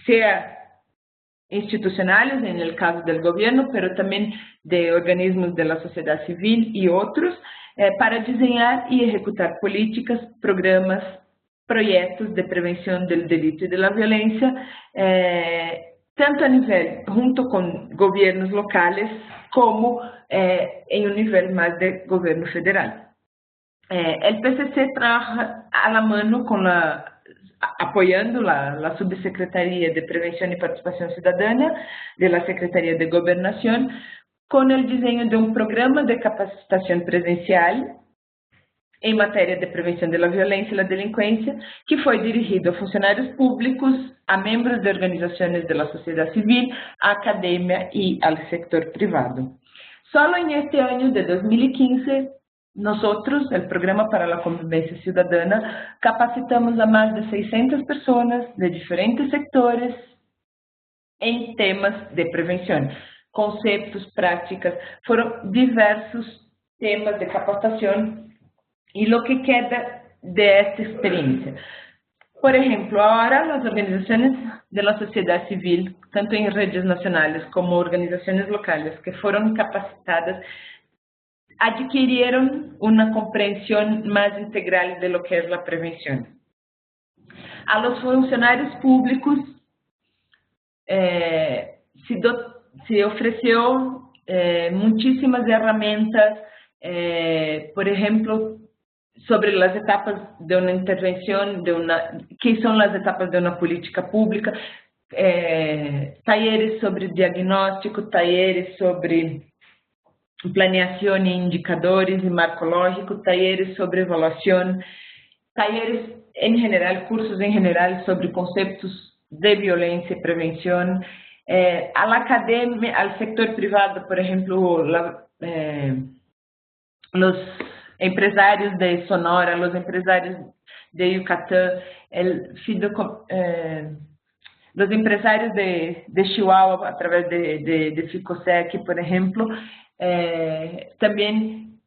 B: sea institucionales, en el caso del gobierno, pero también de organismos de la sociedad civil y otros, para diseñar y ejecutar políticas, programas proyectos de prevención del delito y de la violencia, tanto a nivel junto con gobiernos locales como en un nivel más de gobierno federal. El PCC trabaja a la mano con apoyando la Subsecretaría de Prevención y Participación Ciudadana de la Secretaría de Gobernación con el diseño de un programa de capacitación presencial em matéria de prevenção da violência e da delinquência, que foi dirigido a funcionários públicos, a membros de organizações da sociedade civil, à academia e ao setor privado. Solo en este año de 2015, nosotros, el Programa para la Convivencia Ciudadana, capacitamos a más de 600 personas de diferentes sectores en temas de prevención, conceptos, prácticas, fueron diversos temas de capacitación y lo que queda de esta experiencia. Por ejemplo, ahora las organizaciones de la sociedad civil, tanto en redes nacionales como organizaciones locales que fueron capacitadas, adquirieron una comprensión más integral de lo que es la prevención. A los funcionarios públicos se ofreció muchísimas herramientas, por ejemplo, sobre las etapas de una intervención, qué son las etapas de una política pública, talleres sobre diagnóstico, talleres sobre planeación e indicadores y marco lógico, talleres sobre evaluación, talleres en general, cursos en general sobre conceptos de violencia y prevención, a la academia, al sector privado, por ejemplo, los empresarios de Sonora, los empresarios de Yucatán, los empresarios de Chihuahua a través de FICOSEC, por ejemplo, también,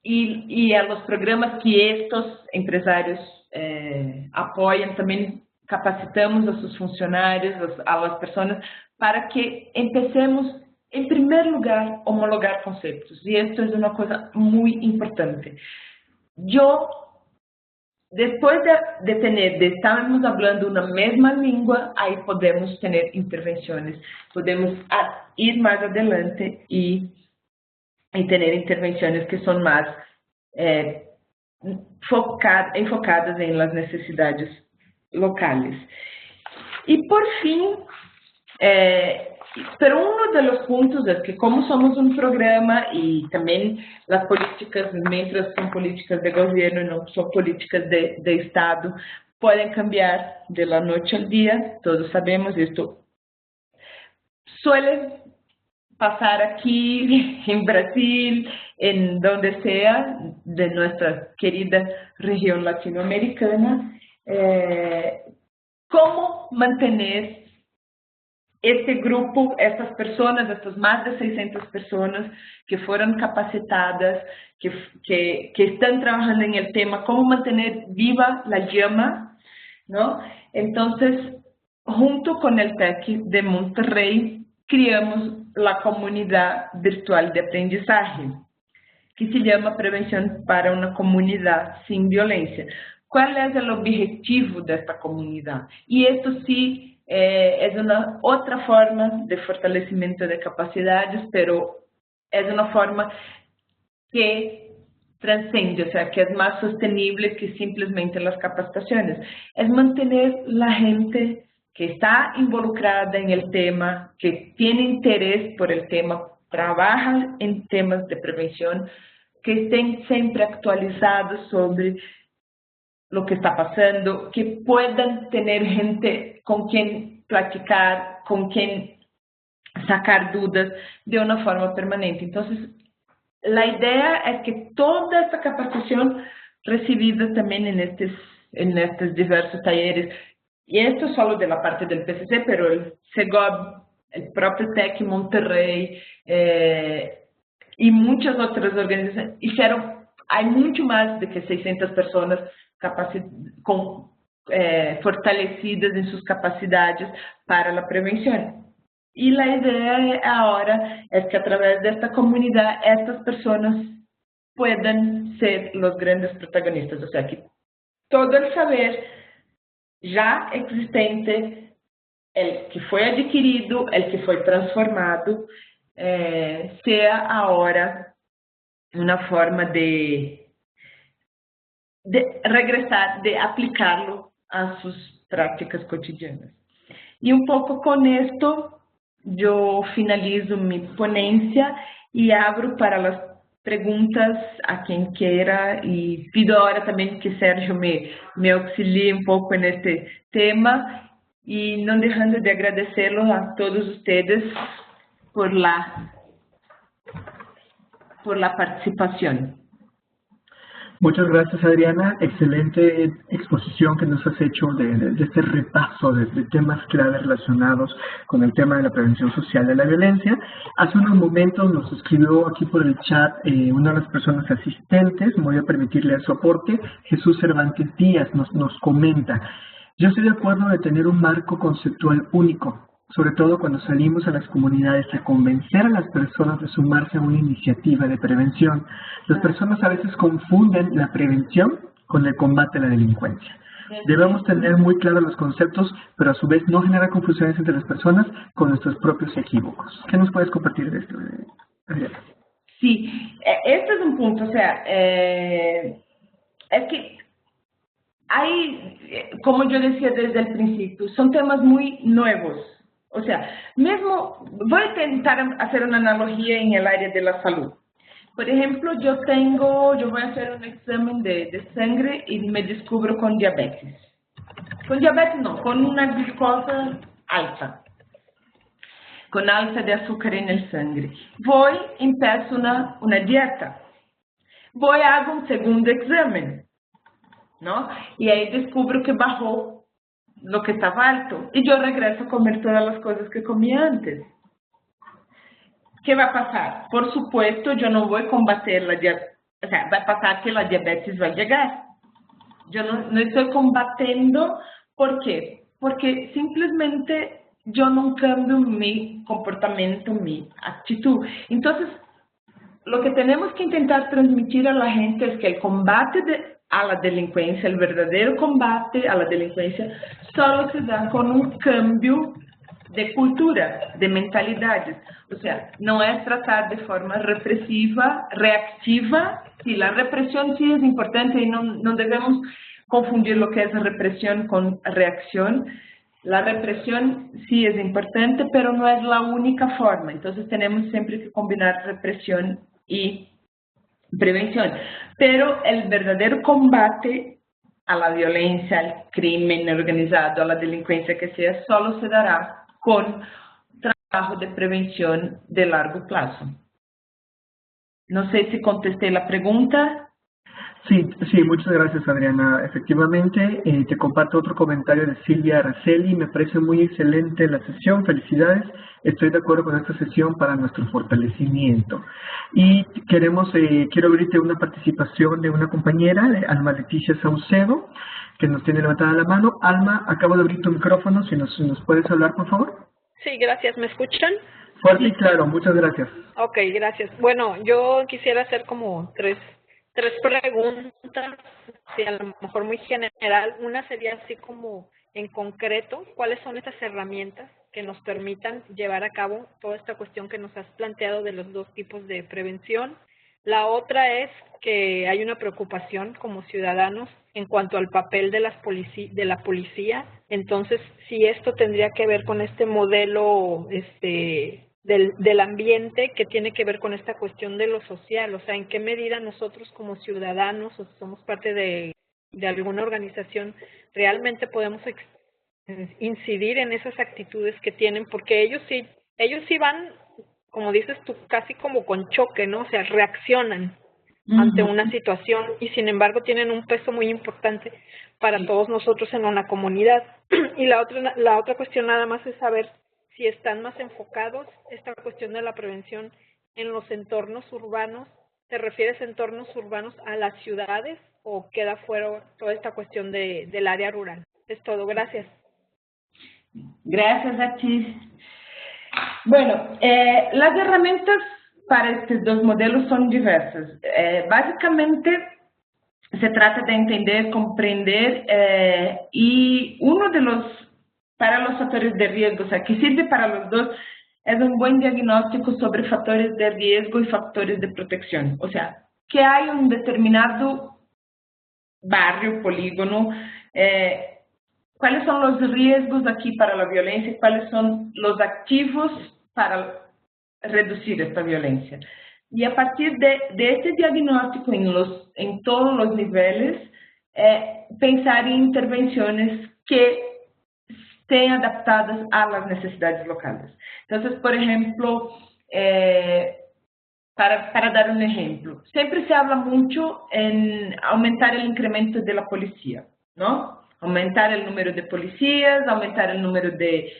B: y a los programas que estos empresarios apoyan, también capacitamos a sus funcionarios, a las personas, para que empecemos, en primer lugar, a homologar conceptos. Y esto es una cosa muy importante. Después de estarmos hablando una misma lengua, ahí podemos tener intervenciones, podemos ir más adelante y tener intervenciones que son más enfocadas en las necesidades locales. Y por fin, pero uno de los puntos es que como somos un programa y también las políticas, mientras son políticas de gobierno y no son políticas de Estado, pueden cambiar de la noche al día, todos sabemos esto. Suele pasar aquí, en Brasil, en donde sea, de nuestra querida región latinoamericana, cómo mantener este grupo, estas personas, estas más de 600 personas que fueron capacitadas, que están trabajando en el tema, cómo mantener viva la llama, ¿no? Entonces, junto con el TEC de Monterrey, creamos la comunidad virtual de aprendizaje, que se llama Prevención para una Comunidad Sin Violencia. ¿Cuál es el objetivo de esta comunidad? Y esto sí es una otra forma de fortalecimiento de capacidades, pero es una forma que transcende, o sea, que es más sostenible que simplemente las capacitaciones. Es mantener la gente que está involucrada en el tema, que tiene interés por el tema, trabaja en temas de prevención, que estén siempre actualizados sobre lo que está pasando, que puedan tener gente con quien platicar, con quien sacar dudas de una forma permanente. Entonces, la idea es que toda esta capacitación recibida también en estos diversos talleres, y esto solo de la parte del PCC, pero el CEGOB, el propio TEC Monterrey y muchas otras organizaciones hay mucho más de que 600 personas fortalecidas en sus capacidades para la prevención. Y la idea ahora es que a través de esta comunidad, estas personas puedan ser los grandes protagonistas, o sea, que todo el saber ya existente, el que fue adquirido, el que fue transformado, sea ahora una forma de regresar, de aplicarlo a sus prácticas cotidianas. Y un poco con esto yo finalizo mi ponencia y abro para las preguntas a quien quiera y pido ahora también que Sergio me auxilie un poco en este tema y no dejando de agradecerlos a todos ustedes por la participación.
A: Muchas gracias, Adriana. Excelente exposición que nos has hecho de este repaso de temas claves relacionados con el tema de la prevención social de la violencia. Hace unos momentos nos escribió aquí por el chat una de las personas asistentes, me voy a permitirle su aporte. Jesús Cervantes Díaz nos comenta: yo estoy de acuerdo de tener un marco conceptual único, sobre todo cuando salimos a las comunidades a convencer a las personas de sumarse a una iniciativa de prevención. Las personas a veces confunden la prevención con el combate a la delincuencia. Debemos tener muy claros los conceptos, pero a su vez no generar confusiones entre las personas con nuestros propios equívocos. ¿Qué nos puedes compartir de esto, Adriana?
B: Sí, este es un punto, o sea, es que hay, como yo decía desde el principio, son temas muy nuevos. O sea, mesmo, voy a intentar hacer una analogía en el área de la salud. Por ejemplo, yo voy a hacer un examen de sangre y me descubro con diabetes. Con diabetes no, con una glucosa alta. Con alta de azúcar en el sangre. Voy, empiezo una dieta. Voy, hago un segundo examen, ¿no? Y ahí descubro que bajó lo que estaba alto. Y yo regreso a comer todas las cosas que comía antes. ¿Qué va a pasar? Por supuesto, yo no voy a combater la diabetes. O sea, va a pasar que la diabetes va a llegar. Yo no estoy combatiendo. ¿Por qué? Porque simplemente yo no cambio mi comportamiento, mi actitud. Entonces, lo que tenemos que intentar transmitir a la gente es que el combate a la delincuencia, el verdadero combate a la delincuencia, solo se da con un cambio de cultura, de mentalidades. O sea, no es tratar de forma represiva, reactiva. Sí, la represión sí es importante y no debemos confundir lo que es represión con reacción. La represión sí es importante, pero no es la única forma. Entonces tenemos siempre que combinar represión y prevención. Pero el verdadero combate a la violencia, al crimen organizado, a la delincuencia que sea, solo se dará con trabajo de prevención de largo plazo. No sé si contesté la pregunta.
A: Sí, muchas gracias, Adriana. Efectivamente, te comparto otro comentario de Silvia Araceli. Me parece muy excelente la sesión. Felicidades. Estoy de acuerdo con esta sesión para nuestro fortalecimiento. Y quiero abrirte una participación de una compañera, de Alma Leticia Saucedo, que nos tiene levantada la mano. Alma, acabo de abrir tu micrófono. Si nos puedes hablar, por favor.
C: Sí, gracias. ¿Me escuchan?
A: Fuerte y claro. Muchas gracias.
C: Ok, gracias. Bueno, yo quisiera hacer como tres preguntas, sí, a lo mejor muy general. Una sería así como en concreto, ¿cuáles son estas herramientas que nos permitan llevar a cabo toda esta cuestión que nos has planteado de los dos tipos de prevención? La otra es que hay una preocupación como ciudadanos en cuanto al papel de la policía. Entonces, si esto tendría que ver con este modelo del ambiente que tiene que ver con esta cuestión de lo social, o sea, en qué medida nosotros como ciudadanos o si somos parte de alguna organización realmente podemos incidir en esas actitudes que tienen, porque ellos sí van, como dices tú, casi como con choque, ¿no? O sea, reaccionan ante una situación y sin embargo tienen un peso muy importante para todos nosotros en una comunidad. Y la otra cuestión nada más es saber si están más enfocados esta cuestión de la prevención en los entornos urbanos. ¿Te refieres a entornos urbanos a las ciudades o queda fuera toda esta cuestión del área rural? Es todo, gracias.
B: Gracias a ti. Bueno, las herramientas para estos dos modelos son diversas. Básicamente, se trata de entender, comprender y uno de para los factores de riesgo, o sea, que sirve para los dos, es un buen diagnóstico sobre factores de riesgo y factores de protección. O sea, que hay un determinado barrio, polígono, cuáles son los riesgos aquí para la violencia, cuáles son los activos para reducir esta violencia. Y a partir de este diagnóstico en todos los niveles, pensar en intervenciones que estén adaptadas a las necesidades locales. Entonces, por ejemplo, para dar un ejemplo, siempre se habla mucho en aumentar el incremento de la policía, ¿no? Aumentar el número de policías, aumentar el número de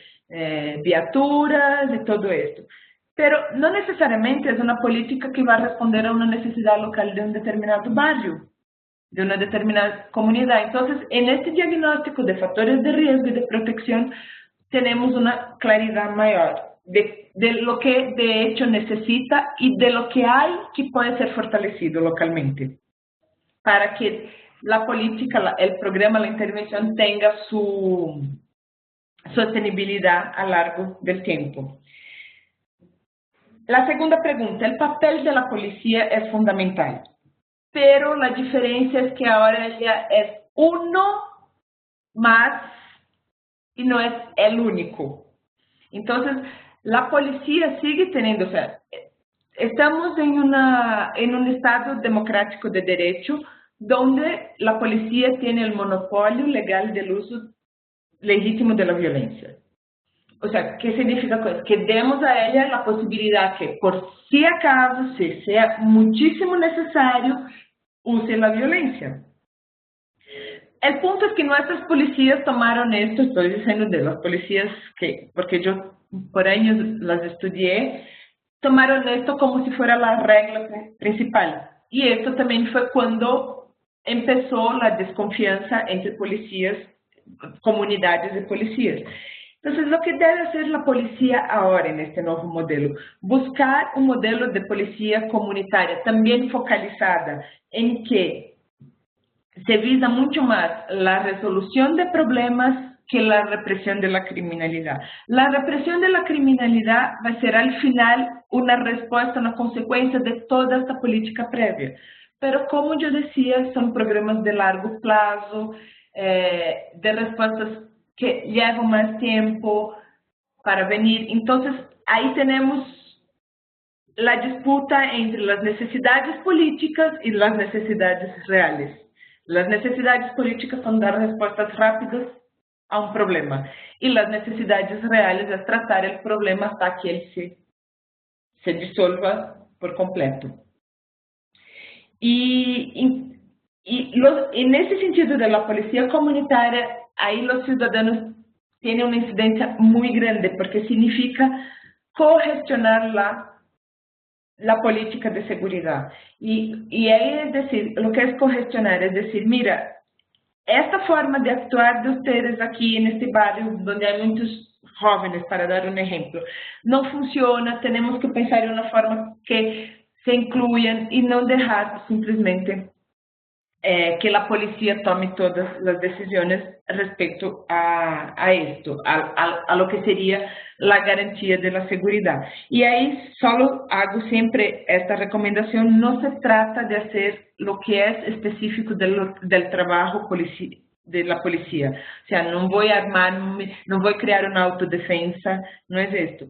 B: viaturas y todo esto. Pero no necesariamente es una política que va a responder a una necesidad local de un determinado barrio, de una determinada comunidad. Entonces, en este diagnóstico de factores de riesgo y de protección, tenemos una claridad mayor de lo que de hecho necesita y de lo que hay que puede ser fortalecido localmente, para que la política, el programa, la intervención tenga su sostenibilidad a lo largo del tiempo. La segunda pregunta, el papel de la policía es fundamental, pero la diferencia es que ahora ella es uno más y no es el único. Entonces, la policía sigue teniendo, o sea, estamos en un estado democrático de derecho donde la policía tiene el monopolio legal del uso legítimo de la violencia. O sea, ¿qué significa eso? Que demos a ella la posibilidad que, por si acaso, si sea muchísimo necesario, use la violencia. El punto es que nuestras policías tomaron esto, estoy diciendo de las policías porque yo por años las estudié, tomaron esto como si fuera la regla principal. Y esto también fue cuando empezó la desconfianza entre policías, comunidades de policías. Entonces, lo que debe hacer la policía ahora en este nuevo modelo, buscar un modelo de policía comunitaria también focalizada en que se visa mucho más la resolución de problemas que la represión de la criminalidad. La represión de la criminalidad va a ser al final una respuesta, una consecuencia de toda esta política previa. Pero como yo decía, son programas de largo plazo, de respuestas que llevan más tiempo para venir. Entonces, ahí tenemos la disputa entre las necesidades políticas y las necesidades reales. Las necesidades políticas son dar respuestas rápidas a un problema y las necesidades reales es tratar el problema hasta que él se disuelva por completo. Y en ese sentido de la policía comunitaria, ahí los ciudadanos tienen una incidencia muy grande porque significa cogestionar la política de seguridad. Y ahí es decir, lo que es cogestionar, es decir, mira, esta forma de actuar de ustedes aquí en este barrio donde hay muchos jóvenes, para dar un ejemplo, no funciona, tenemos que pensar en una forma que se incluyan y no dejar simplemente que la policía tome todas las decisiones respecto a esto, a lo que sería la garantía de la seguridad. Y ahí solo hago siempre esta recomendación, no se trata de hacer lo que es específico del trabajo de la policía. O sea, no voy a armarme, no voy a crear una autodefensa, no es esto.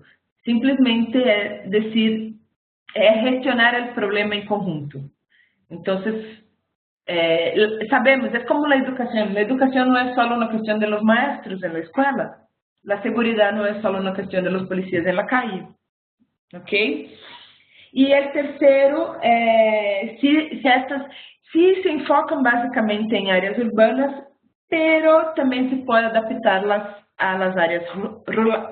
B: Simplemente es decir, es gestionar el problema en conjunto. Entonces, sabemos, es como la educación no es solo una cuestión de los maestros en la escuela, la seguridad no es solo una cuestión de los policías en la calle, ¿ok? Y el tercero, sí se enfocan básicamente en áreas urbanas, pero también se puede adaptarlas a las áreas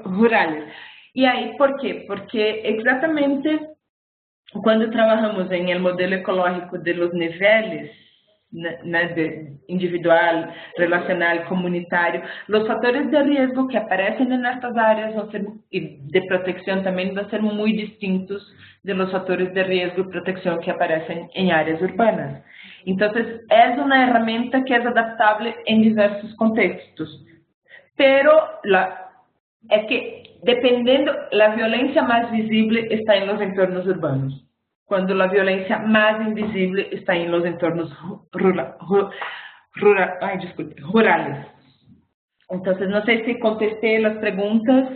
B: rurales. Y ahí, ¿por qué? Porque exactamente cuando trabajamos en el modelo ecológico de los niveles, de individual, relacional, comunitario, los factores de riesgo que aparecen en estas áreas y de protección también van a ser muy distintos de los factores de riesgo y protección que aparecen en áreas urbanas. Entonces, es una herramienta que es adaptable en diversos contextos. Pero es que, dependiendo, la violencia más visible está en los entornos urbanos, cuando la violencia más invisible está en los entornos rurales. Entonces, no sé si contesté las preguntas.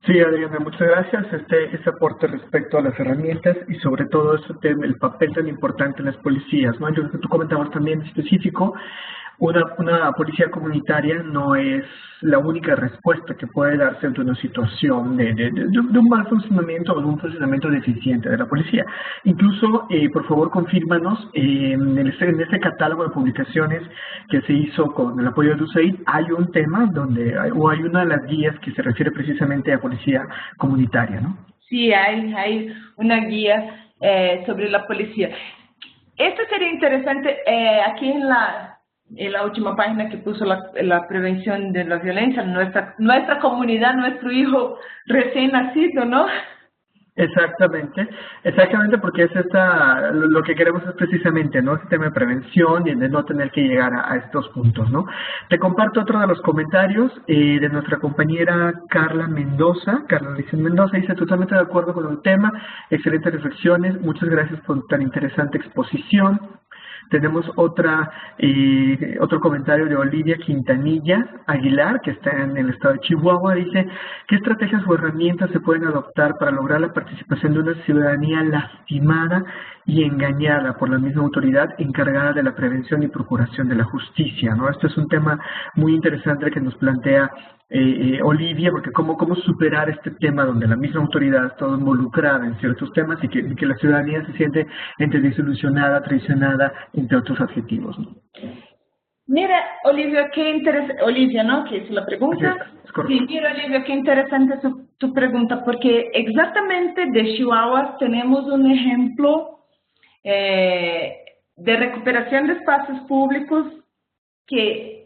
A: Sí, Adriana, muchas gracias. Este aporte respecto a las herramientas y sobre todo el papel tan importante en las policías, ¿no? Yo creo que tú comentabas también en específico, una policía comunitaria no es la única respuesta que puede darse ante una situación de un mal funcionamiento o de un funcionamiento deficiente de la policía. Incluso, por favor, confírmanos, en este catálogo de publicaciones que se hizo con el apoyo de USAID, hay un tema hay una de las guías que se refiere precisamente a policía comunitaria, ¿no?
B: Sí, hay una guía sobre la policía. Esto sería interesante aquí en la última página que puso la prevención de la violencia, nuestra comunidad, nuestro hijo recién nacido, ¿no?
A: Exactamente, porque es lo que queremos es precisamente, ¿no? Este tema de prevención y de no tener que llegar a estos puntos, ¿no? Te comparto otro de los comentarios de nuestra compañera Carla Mendoza. Carla Mendoza dice: totalmente de acuerdo con el tema, excelentes reflexiones, muchas gracias por tan interesante exposición. Tenemos otro comentario de Olivia Quintanilla Aguilar, que está en el estado de Chihuahua. Dice: ¿qué estrategias o herramientas se pueden adoptar para lograr la participación de una ciudadanía lastimada y engañada por la misma autoridad encargada de la prevención y procuración de la justicia, ¿no? Este es un tema muy interesante que nos plantea Olivia, porque cómo superar este tema donde la misma autoridad está involucrada en ciertos temas y que la ciudadanía se siente entre desilusionada, traicionada, entre otros adjetivos, ¿no?
B: Mira, Olivia, qué interesante, Olivia, ¿no? Que hizo la pregunta.
A: Es correcto.
B: Sí, mira, Olivia, qué interesante tu pregunta, porque exactamente de Chihuahua tenemos un ejemplo de recuperación de espacios públicos que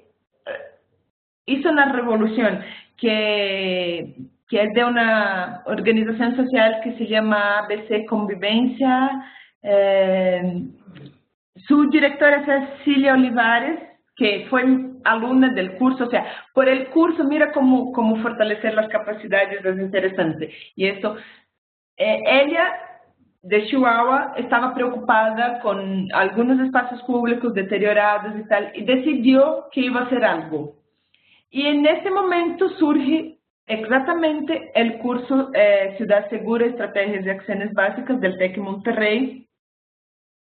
B: hizo una revolución, que es de una organización social que se llama ABC Convivencia. Su directora es Cecilia Olivares, que fue alumna del curso. O sea, por el curso, mira cómo fortalecer las capacidades, es interesante. Y eso, ella de Chihuahua estaba preocupada con algunos espacios públicos deteriorados y tal, y decidió que iba a hacer algo. Y en ese momento surge exactamente el curso Ciudad Segura, Estrategias y Acciones Básicas del TEC Monterrey,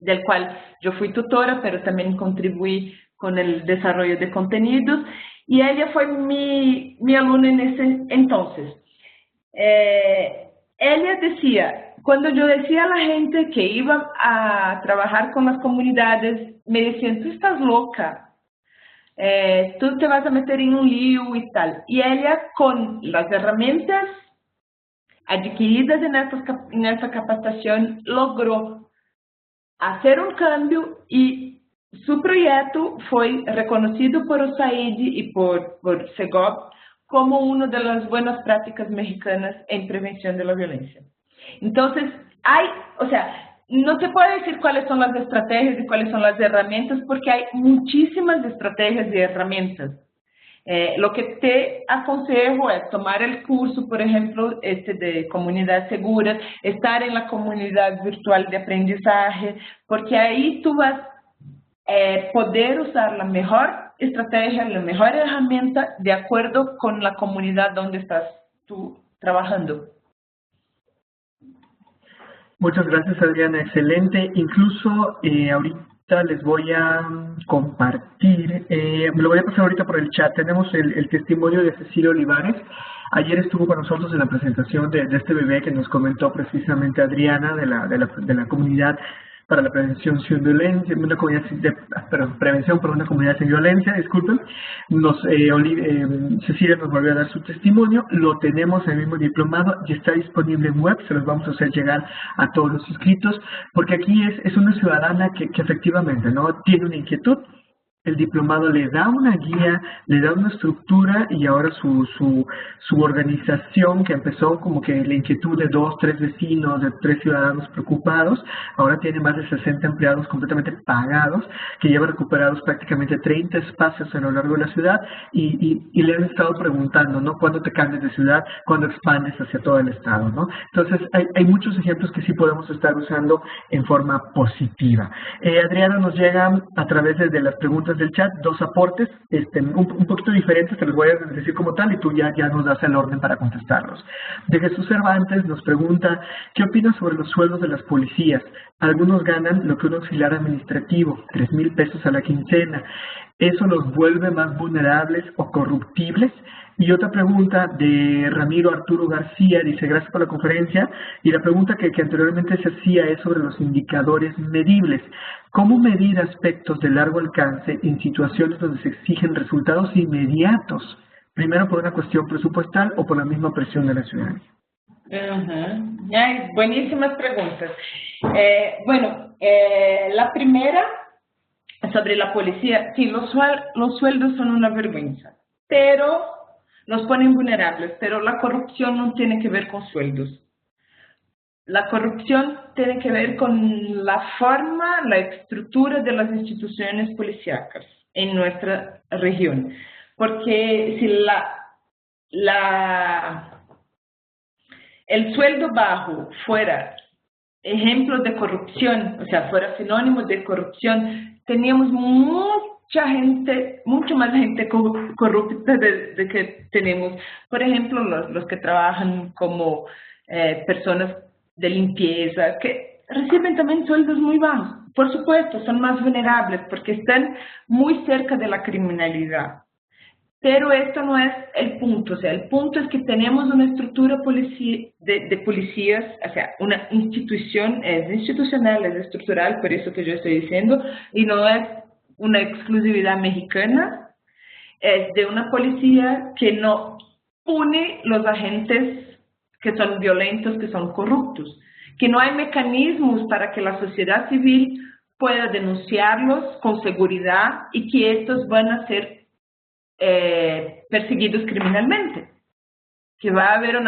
B: del cual yo fui tutora, pero también contribuí con el desarrollo de contenidos, y ella fue mi alumna en ese entonces. Ella decía, cuando yo decía a la gente que iba a trabajar con las comunidades, me decían: tú estás loca. Tú te vas a meter en un lío y tal. Y ella, con las herramientas adquiridas en esta capacitación, logró hacer un cambio, y su proyecto fue reconocido por USAID y por SEGOV como una de las buenas prácticas mexicanas en prevención de la violencia. Entonces, no te puedo decir cuáles son las estrategias y cuáles son las herramientas, porque hay muchísimas estrategias y herramientas. Lo que te aconsejo es tomar el curso, por ejemplo, de Comunidades Seguras, estar en la comunidad virtual de aprendizaje, porque ahí tú vas a poder usar la mejor estrategia, la mejor herramienta de acuerdo con la comunidad donde estás tú trabajando.
A: Muchas gracias, Adriana, excelente. Incluso ahorita les voy a compartir, me lo voy a pasar ahorita por el chat. Tenemos el testimonio de Cecilia Olivares. Ayer estuvo con nosotros en la presentación de este bebé que nos comentó precisamente Adriana de la comunidad para la prevención sin violencia, prevención por una comunidad sin violencia, disculpen. Cecilia nos volvió a dar su testimonio, lo tenemos en el mismo diplomado y está disponible en web, se los vamos a hacer llegar a todos los inscritos, porque aquí es una ciudadana que efectivamente, ¿no?, tiene una inquietud, el diplomado le da una guía, le da una estructura y ahora su organización, que empezó como que la inquietud de 2, 3 vecinos, de 3 ciudadanos preocupados, ahora tiene más de 60 empleados completamente pagados, que lleva recuperados prácticamente 30 espacios a lo largo de la ciudad y le han estado preguntando, ¿no? ¿Cuándo te cambias de ciudad? ¿Cuándo expandes hacia todo el estado? ¿No? Entonces, hay muchos ejemplos que sí podemos estar usando en forma positiva. Adriana, nos llegan a través de las preguntas del chat 2 aportes, un poquito diferentes, te los voy a decir como tal y tú ya nos das el orden para contestarlos. De Jesús Cervantes nos pregunta, ¿qué opinas sobre los sueldos de las policías? Algunos ganan lo que un auxiliar administrativo, 3,000 pesos a la quincena. ¿Eso los vuelve más vulnerables o corruptibles? Y otra pregunta de Ramiro Arturo García, dice, gracias por la conferencia, y la pregunta que anteriormente se hacía es sobre los indicadores medibles. ¿Cómo medir aspectos de largo alcance en situaciones donde se exigen resultados inmediatos? Primero por una cuestión presupuestal o por la misma presión de la ciudadanía.
B: Ay, buenísimas preguntas. La primera sobre la policía, sí, los sueldos son una vergüenza, pero los ponen vulnerables, pero la corrupción no tiene que ver con sueldos. La corrupción tiene que ver con la forma, la estructura de las instituciones policíacas en nuestra región. Porque si el sueldo bajo fuera ejemplo de corrupción, o sea, fuera sinónimo de corrupción, teníamos mucho más gente corrupta de que tenemos. Por ejemplo, los que trabajan como personas de limpieza, que reciben también sueldos muy bajos. Por supuesto, son más vulnerables porque están muy cerca de la criminalidad. Pero esto no es el punto, o sea, el punto es que tenemos una estructura de policías, o sea, una institución, es institucional, es estructural, por eso que yo estoy diciendo, y no es una exclusividad mexicana, es de una policía que no pune los agentes que son violentos, que son corruptos, que no hay mecanismos para que la sociedad civil pueda denunciarlos con seguridad y que estos van a ser perseguidos criminalmente, que va a haber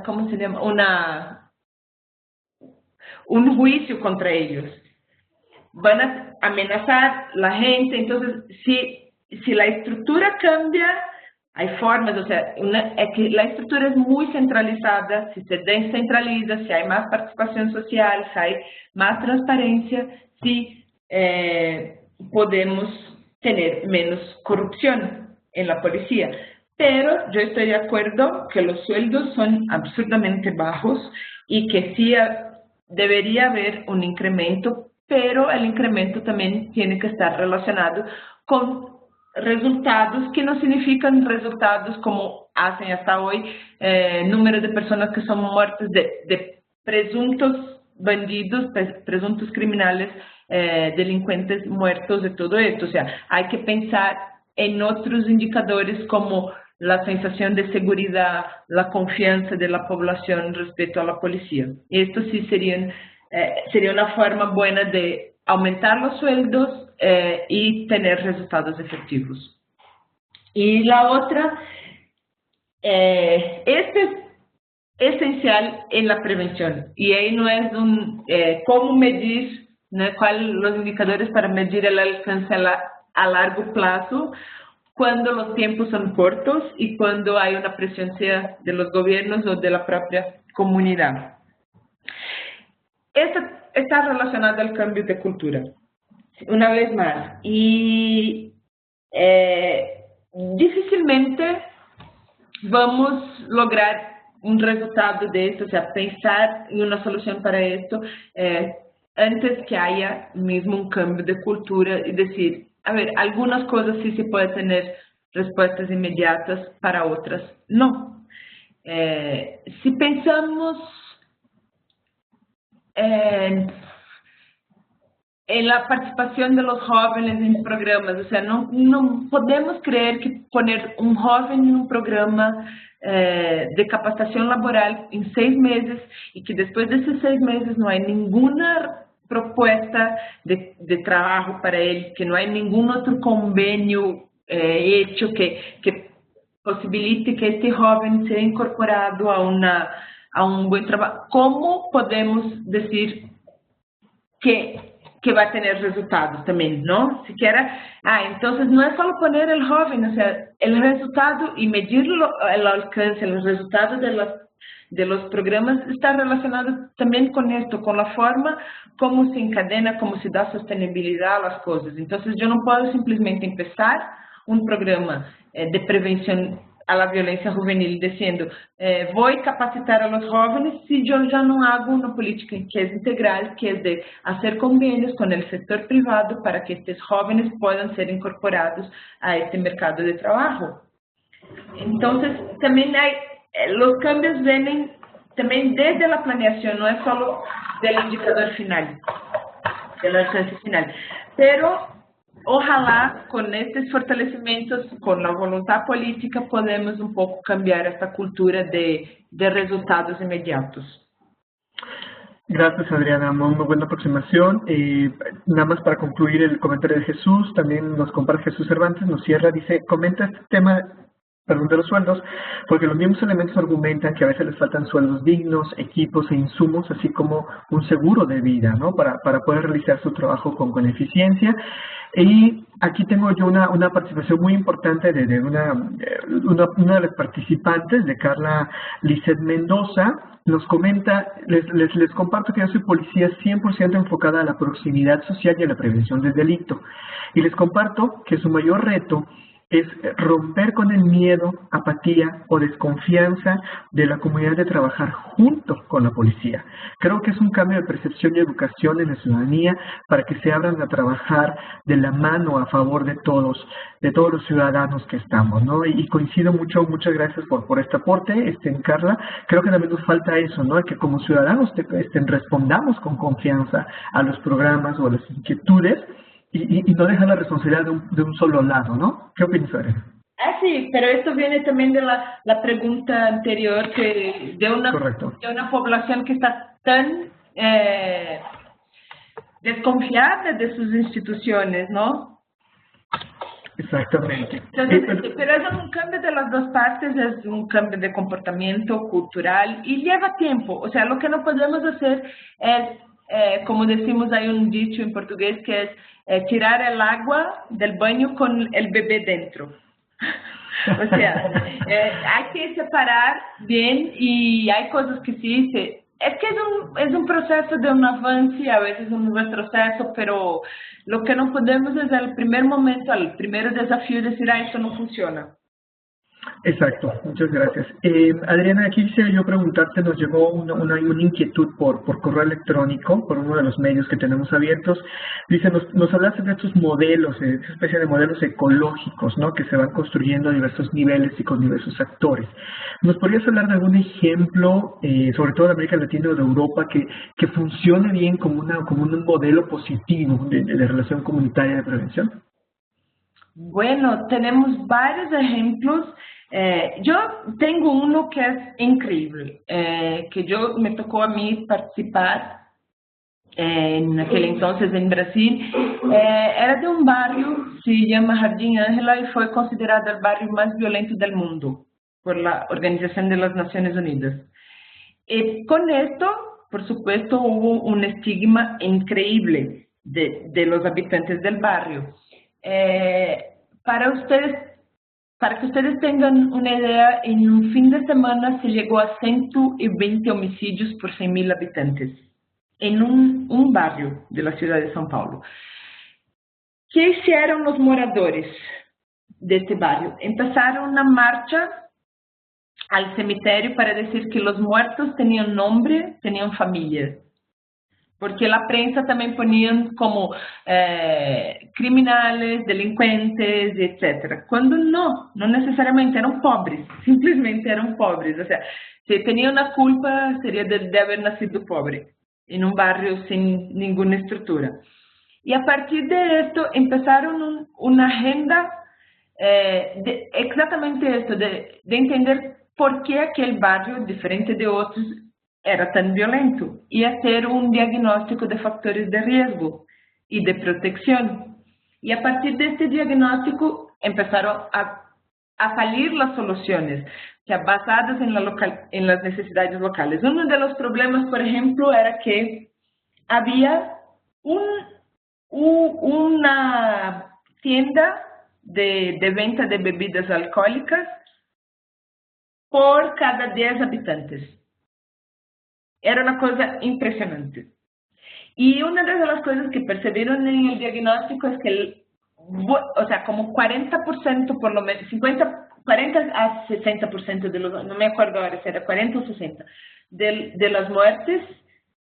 B: ¿cómo se llama? Un juicio contra ellos. Van a amenazar la gente. Entonces, si la estructura cambia, hay formas, o sea, es que la estructura es muy centralizada. Si se descentraliza, si hay más participación social, si hay más transparencia, sí podemos tener menos corrupción en la policía. Pero yo estoy de acuerdo que los sueldos son absurdamente bajos y que sí debería haber un incremento, pero el incremento también tiene que estar relacionado con resultados que no significan resultados como hacen hasta hoy, número de personas que son muertas de presuntos bandidos, presuntos criminales, delincuentes muertos, de todo esto. O sea, hay que pensar en otros indicadores como la sensación de seguridad, la confianza de la población respecto a la policía. Esto sí sería una forma buena de aumentar los sueldos y tener resultados efectivos. Y la otra, este es esencial en la prevención, y ahí no es cómo medir, ¿no? ¿Cuáles los indicadores para medir el alcance a largo plazo cuando los tiempos son cortos y cuando hay una presión sea de los gobiernos o de la propia comunidad? Esto está relacionado al cambio de cultura, una vez más, y difícilmente vamos a lograr un resultado de esto, o sea, pensar en una solución para esto antes que haya mismo un cambio de cultura y decir, a ver, algunas cosas sí se puede tener respuestas inmediatas, para otras no. Si pensamos en la participación de los jóvenes en programas, o sea, no podemos creer que poner un joven en un programa de capacitación laboral en 6 meses y que después de esos 6 meses no hay ninguna propuesta de trabajo para él, que no hay ningún otro convenio hecho que posibilite que este joven sea incorporado a un buen trabajo. ¿Cómo podemos decir que va a tener resultados también, ¿no? Siquiera, entonces no es solo poner el joven, o sea, el resultado y medirlo, el alcance, el resultado de los programas está relacionado también con esto, con la forma como se encadena, cómo se da sostenibilidad a las cosas. Entonces yo no puedo simplemente empezar un programa de prevención a la violencia juvenil diciendo voy a capacitar a los jóvenes si yo ya no hago una política que es integral, que es de hacer convenios con el sector privado para que estos jóvenes puedan ser incorporados a este mercado de trabajo. Entonces, también los cambios vienen también desde la planeación, no es solo del indicador final, del alcance final, pero ojalá con estos fortalecimientos, con la voluntad política, podemos un poco cambiar esta cultura de resultados inmediatos.
A: Gracias, Adriana. Muy buena aproximación. Nada más para concluir el comentario de Jesús, también nos comparte Jesús Cervantes, nos cierra, dice, comenta este tema de los sueldos, porque los mismos elementos argumentan que a veces les faltan sueldos dignos, equipos e insumos, así como un seguro de vida, ¿no? Para poder realizar su trabajo con eficiencia. Y aquí tengo yo una participación muy importante de una de las participantes, de Carla Lisset Mendoza. Nos comenta, les comparto que yo soy policía 100% enfocada a la proximidad social y a la prevención del delito. Y les comparto que su mayor reto es romper con el miedo, apatía o desconfianza de la comunidad de trabajar junto con la policía. Creo que es un cambio de percepción y educación en la ciudadanía para que se abran a trabajar de la mano a favor de todos los ciudadanos que estamos, ¿no? Y coincido mucho, muchas gracias por este aporte, Carla. Creo que también nos falta eso, ¿no? Que como ciudadanos respondamos con confianza a los programas o a las inquietudes, y no dejar la responsabilidad de un solo lado, ¿no? ¿Qué opinas, Adriana?
B: Sí, pero esto viene también de la pregunta anterior, que de una población que está tan desconfiada de sus instituciones, ¿no?
A: Exactamente.
B: Entonces, pero es un cambio de las dos partes, es un cambio de comportamiento cultural y lleva tiempo. O sea, lo que no podemos hacer es, como decimos, hay un dicho en portugués que es tirar el agua del baño con el bebé dentro. O sea, hay que separar bien y hay cosas que sí es que es un proceso de un avance, a veces un retroceso, pero lo que no podemos es al primer momento, al primer desafío decir, esto no funciona.
A: Exacto, muchas gracias. Adriana, aquí quisiera yo preguntarte, nos llegó una inquietud por correo electrónico, por uno de los medios que tenemos abiertos. Dice, nos hablaste de estos modelos, de esta especie de modelos ecológicos, ¿no? Que se van construyendo a diversos niveles y con diversos actores. ¿Nos podrías hablar de algún ejemplo, sobre todo de América Latina o de Europa, que funcione bien como un modelo positivo de relación comunitaria de prevención?
B: Bueno, tenemos varios ejemplos. Yo tengo uno que es increíble, que me tocó a mí participar en aquel entonces en Brasil. Era de un barrio, se llama Jardim Ángela y fue considerado el barrio más violento del mundo por la Organización de las Naciones Unidas. Con esto, por supuesto, hubo un estigma increíble de los habitantes del barrio. Para que ustedes tengan una idea, en un fin de semana se llegó a 120 homicidios por 100.000 habitantes en un barrio de la ciudad de São Paulo. ¿Qué hicieron los moradores de este barrio? Empezaron una marcha al cementerio para decir que los muertos tenían nombre, tenían familia. Porque la prensa también ponían como criminales, delincuentes, etc. Cuando no necesariamente eran pobres, simplemente eran pobres. O sea, si tenía una culpa sería de haber nacido pobre, en un barrio sin ninguna estructura. Y a partir de esto empezaron una agenda de exactamente esto, de entender por qué aquel barrio, diferente de otros, era tan violento y hacer un diagnóstico de factores de riesgo y de protección. Y a partir de este diagnóstico empezaron a salir las soluciones, o sea, basadas en las necesidades locales. Uno de los problemas, por ejemplo, era que había una tienda de venta de bebidas alcohólicas por cada 10 habitantes. Era una cosa impresionante. Y una de las cosas que percibieron en el diagnóstico es que, o sea, como 40% por lo menos, 40 a 60% de los, no me acuerdo ahora si era 40 o 60, de las muertes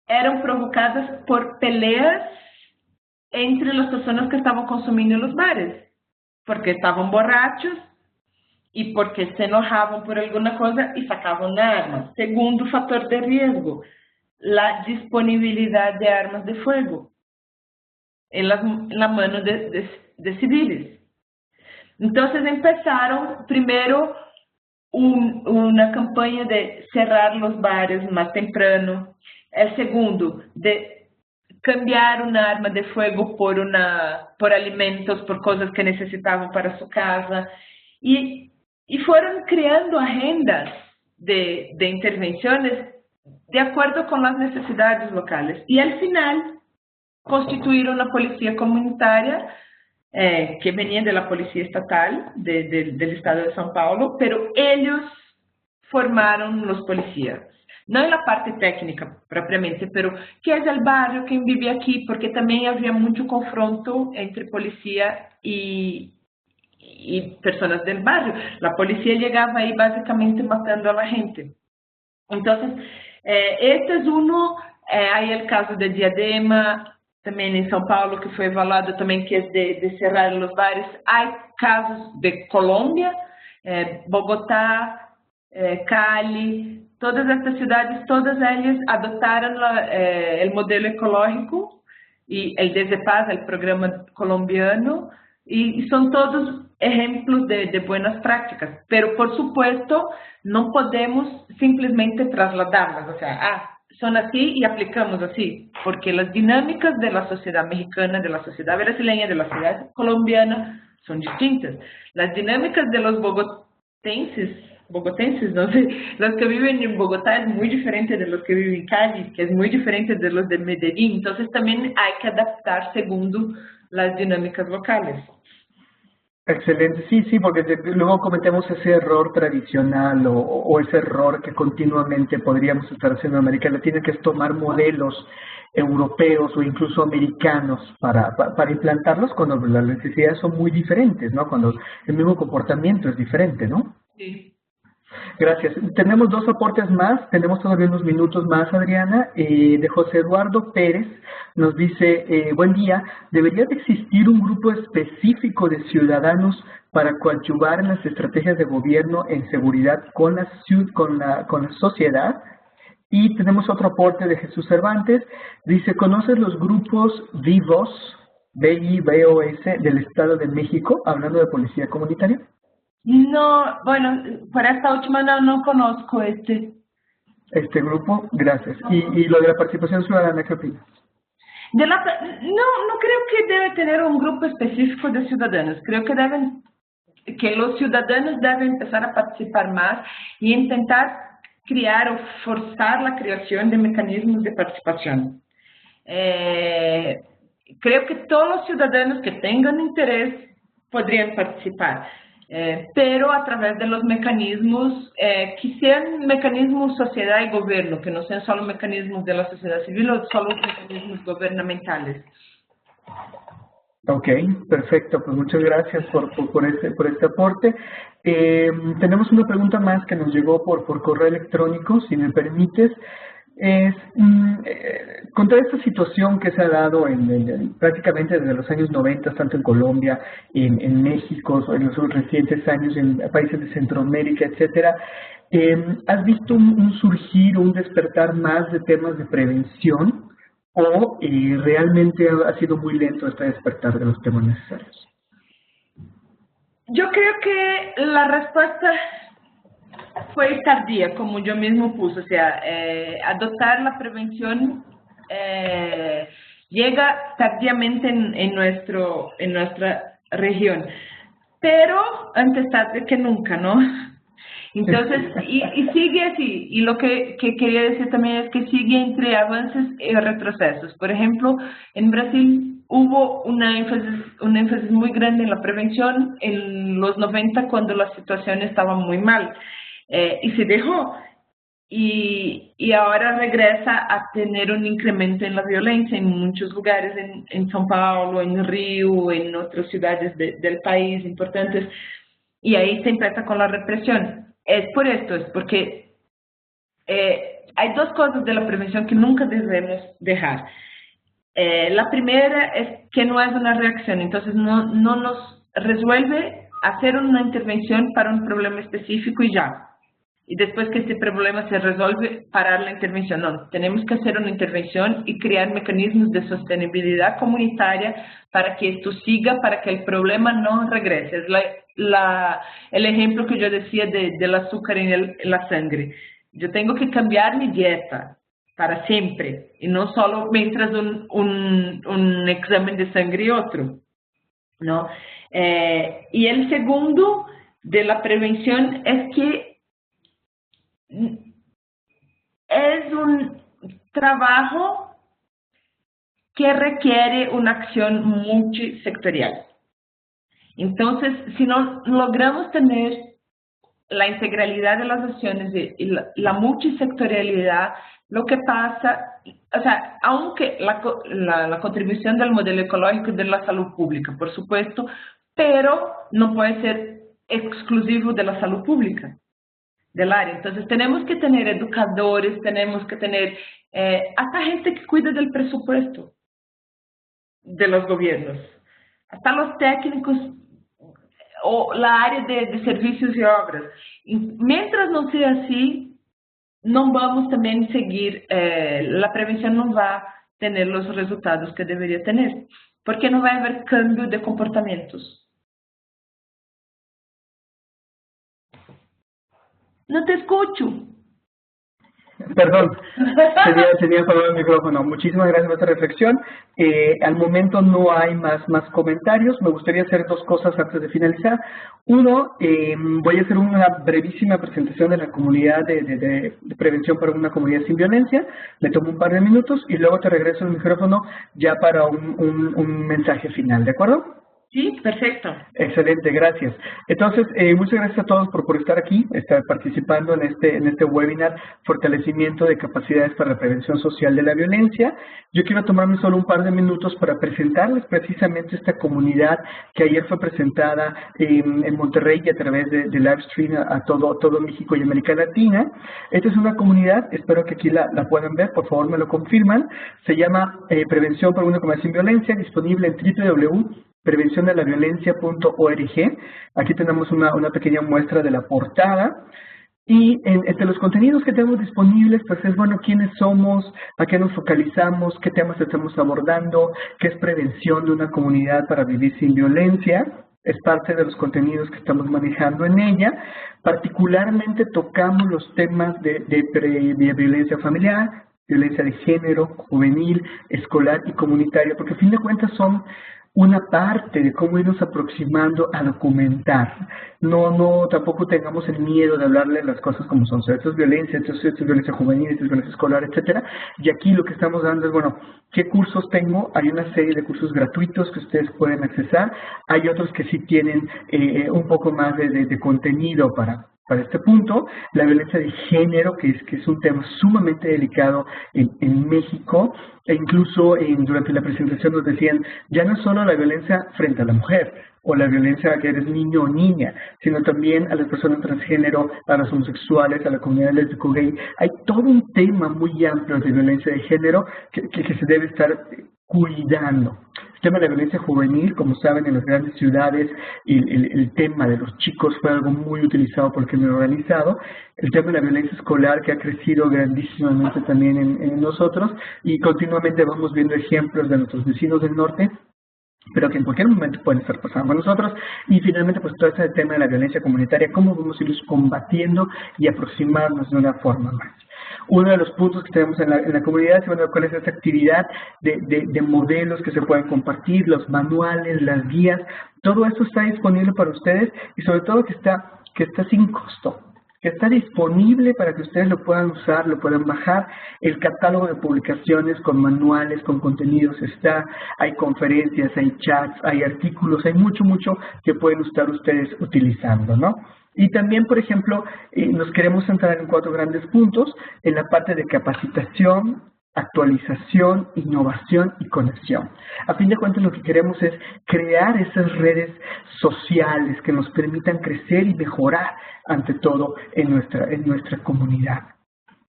B: eran provocadas por peleas entre las personas que estaban consumiendo en los bares, porque estaban borrachos y porque se enojaban por alguna cosa y sacaban armas. Segundo factor de riesgo, la disponibilidad de armas de fuego en la mano de civiles. Entonces empezaron primero una campaña de cerrar los bares más temprano. El segundo, de cambiar una arma de fuego por alimentos, por cosas que necesitaban para su casa. Y fueron creando agendas de intervenciones de acuerdo con las necesidades locales. Y al final constituyeron una policía comunitaria que venía de la policía estatal del estado de São Paulo, pero ellos formaron los policías. No en la parte técnica propiamente, pero ¿qué es el barrio? ¿Quién vive aquí? Porque también había mucho confronto entre policía y personas del barrio. La policía llegaba ahí básicamente matando a la gente. Entonces, este es uno. Hay el caso de Diadema, también en São Paulo, que fue evaluado también, que es de cerrar los bares. Hay casos de Colombia, Bogotá, Cali, todas estas ciudades, todas ellas adoptaron el modelo ecológico y el Desepaz, el programa colombiano, y son todos ejemplos de buenas prácticas. Pero, por supuesto, no podemos simplemente trasladarlas, o sea, son así y aplicamos así, porque las dinámicas de la sociedad mexicana, de la sociedad brasileña, de la sociedad colombiana son distintas. Las dinámicas de los bogotenses, no sé, los que viven en Bogotá es muy diferente de los que viven en Cali, que es muy diferente de los de Medellín. Entonces también hay que adaptar según las dinámicas locales.
A: Excelente, sí, porque luego cometemos ese error tradicional o ese error que continuamente podríamos estar haciendo en América Latina, que es tomar modelos europeos o incluso americanos para implantarlos cuando las necesidades son muy diferentes, ¿no? Cuando el mismo comportamiento es diferente, ¿no?
B: Sí.
A: Gracias. Tenemos dos aportes más, tenemos todavía unos minutos más, Adriana. De José Eduardo Pérez nos dice, buen día, ¿debería de existir un grupo específico de ciudadanos para coadyuvar en las estrategias de gobierno en seguridad con la sociedad? Y tenemos otro aporte de Jesús Cervantes, dice, ¿conoces los grupos VIVOS, V-I-V-O-S, del Estado de México, hablando de policía comunitaria?
B: No, bueno, para esta última no conozco este
A: grupo, gracias. ¿Y lo de la participación ciudadana, qué opinas?
B: No creo que debe tener un grupo específico de ciudadanos. Creo que los ciudadanos deben empezar a participar más y intentar crear o forzar la creación de mecanismos de participación. Creo que todos los ciudadanos que tengan interés podrían participar. Pero a través de los mecanismos, que sean mecanismos sociedad y gobierno, que no sean solo mecanismos de la sociedad civil o solo mecanismos gubernamentales.
A: Ok, perfecto, pues muchas gracias por este aporte. Tenemos una pregunta más que nos llegó por correo electrónico, si me permites. Con toda esta situación que se ha dado prácticamente desde los años 90, tanto en Colombia, en México, en los recientes años en países de Centroamérica, etcétera, ¿has visto un surgir o un despertar más de temas de prevención o realmente ha sido muy lento este despertar de los temas necesarios?
B: Yo creo que la respuesta fue tardía, como yo mismo puse, o sea, adoptar la prevención llega tardíamente en nuestra región, pero antes tarde que nunca, ¿no? Entonces, y sigue así, y lo que quería decir también es que sigue entre avances y retrocesos. Por ejemplo, en Brasil hubo una énfasis muy grande en la prevención en los 90 cuando la situación estaba muy mal, y se dejó. Y ahora regresa a tener un incremento en la violencia en muchos lugares, en São Paulo, en Río, en otras ciudades del país importantes, y ahí se empieza con la represión. Es por esto, es porque hay dos cosas de la prevención que nunca debemos dejar. La primera es que no es una reacción, entonces no nos resuelve hacer una intervención para un problema específico y ya. Y después que este problema se resuelve, parar la intervención. No, tenemos que hacer una intervención y crear mecanismos de sostenibilidad comunitaria para que esto siga, para que el problema no regrese. Es el ejemplo que yo decía del azúcar en la sangre. Yo tengo que cambiar mi dieta para siempre, y no solo mientras un examen de sangre y otro, ¿no? Y el segundo de la prevención es que es un trabajo que requiere una acción multisectorial. Entonces, si no logramos tener la integralidad de las acciones y la multisectorialidad, lo que pasa, o sea, aunque la contribución del modelo ecológico de la salud pública, por supuesto, pero no puede ser exclusivo de la salud pública del área. Entonces tenemos que tener educadores, tenemos que tener hasta gente que cuida del presupuesto de los gobiernos, hasta los técnicos o la área de servicios y obras. Y mientras no sea así, no vamos también seguir, la prevención no va a tener los resultados que debería tener, porque no va a haber cambio de comportamientos. No te escucho.
A: Perdón, tenía apagado el micrófono. Muchísimas gracias por esta reflexión. Al momento no hay más comentarios. Me gustaría hacer dos cosas antes de finalizar. Uno, voy a hacer una brevísima presentación de la comunidad de prevención para una comunidad sin violencia. Me tomo un par de minutos y luego te regreso el micrófono ya para un mensaje final, ¿de acuerdo?
B: Sí, perfecto.
A: Excelente, gracias. Entonces, muchas gracias a todos por estar aquí, estar participando en este webinar, Fortalecimiento de Capacidades para la Prevención Social de la Violencia. Yo quiero tomarme solo un par de minutos para presentarles precisamente esta comunidad que ayer fue presentada en Monterrey y a través de live stream a todo México y América Latina. Esta es una comunidad, espero que aquí la puedan ver, por favor me lo confirman. Se llama Prevención para una Comunidad sin Violencia, disponible en www.prevenciondelaviolencia.org. Aquí tenemos una pequeña muestra de la portada. Y entre los contenidos que tenemos disponibles, pues es, bueno, quiénes somos, a qué nos focalizamos, qué temas estamos abordando, qué es prevención de una comunidad para vivir sin violencia. Es parte de los contenidos que estamos manejando en ella. Particularmente tocamos los temas de violencia familiar, violencia de género, juvenil, escolar y comunitaria, porque a fin de cuentas son una parte de cómo irnos aproximando a documentar. Tampoco tengamos el miedo de hablarle las cosas como son. Esto es violencia, esto es violencia juvenil, esto es violencia escolar, etcétera. Y aquí lo que estamos dando es, bueno, ¿qué cursos tengo? Hay una serie de cursos gratuitos que ustedes pueden accesar. Hay otros que sí tienen un poco más de contenido para este punto. La violencia de género, que es un tema sumamente delicado en México, e incluso durante la presentación nos decían, ya no es solo la violencia frente a la mujer, o la violencia a que eres niño o niña, sino también a las personas transgénero, a los homosexuales, a la comunidad lésbico gay. Hay todo un tema muy amplio de violencia de género que se debe estar cuidando. El tema de la violencia juvenil, como saben, en las grandes ciudades, el tema de los chicos fue algo muy utilizado por el crimen organizado. El tema de la violencia escolar, que ha crecido grandísimamente también en nosotros, y continuamente vamos viendo ejemplos de nuestros vecinos del norte pero que en cualquier momento pueden estar pasando con nosotros. Y finalmente, pues todo este tema de la violencia comunitaria, cómo vamos a ir combatiendo y aproximarnos de una forma más. Uno de los puntos que tenemos en la comunidad es, bueno, cuál es esta actividad de modelos que se pueden compartir, los manuales, las guías, todo esto está disponible para ustedes y sobre todo que está sin costo, que está disponible para que ustedes lo puedan usar, lo puedan bajar. El catálogo de publicaciones con manuales, con contenidos está, hay conferencias, hay chats, hay artículos, hay mucho que pueden estar ustedes utilizando, ¿no? Y también, por ejemplo, nos queremos centrar en 4 grandes puntos, en la parte de capacitación, actualización, innovación y conexión. A fin de cuentas, lo que queremos es crear esas redes sociales que nos permitan crecer y mejorar, ante todo, en nuestra comunidad.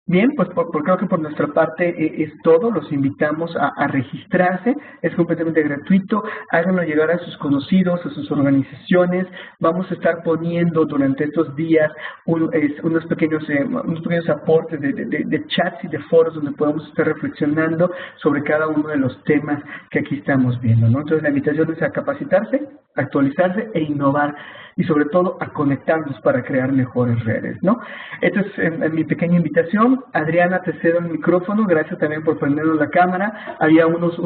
A: Bien, pues creo que por nuestra parte es todo. Los invitamos a registrarse, es completamente gratuito. Háganlo llegar a sus conocidos, a sus organizaciones. Vamos a estar poniendo durante estos días unos pequeños aportes de chats y de foros donde podamos estar reflexionando sobre cada uno de los temas que aquí estamos viendo, ¿no? Entonces la invitación es a capacitarse, actualizarse e innovar y sobre todo a conectarnos para crear mejores redes, ¿no? Esta es mi pequeña invitación. Adriana, te cedo el micrófono. Gracias también por prendernos la cámara. Había unos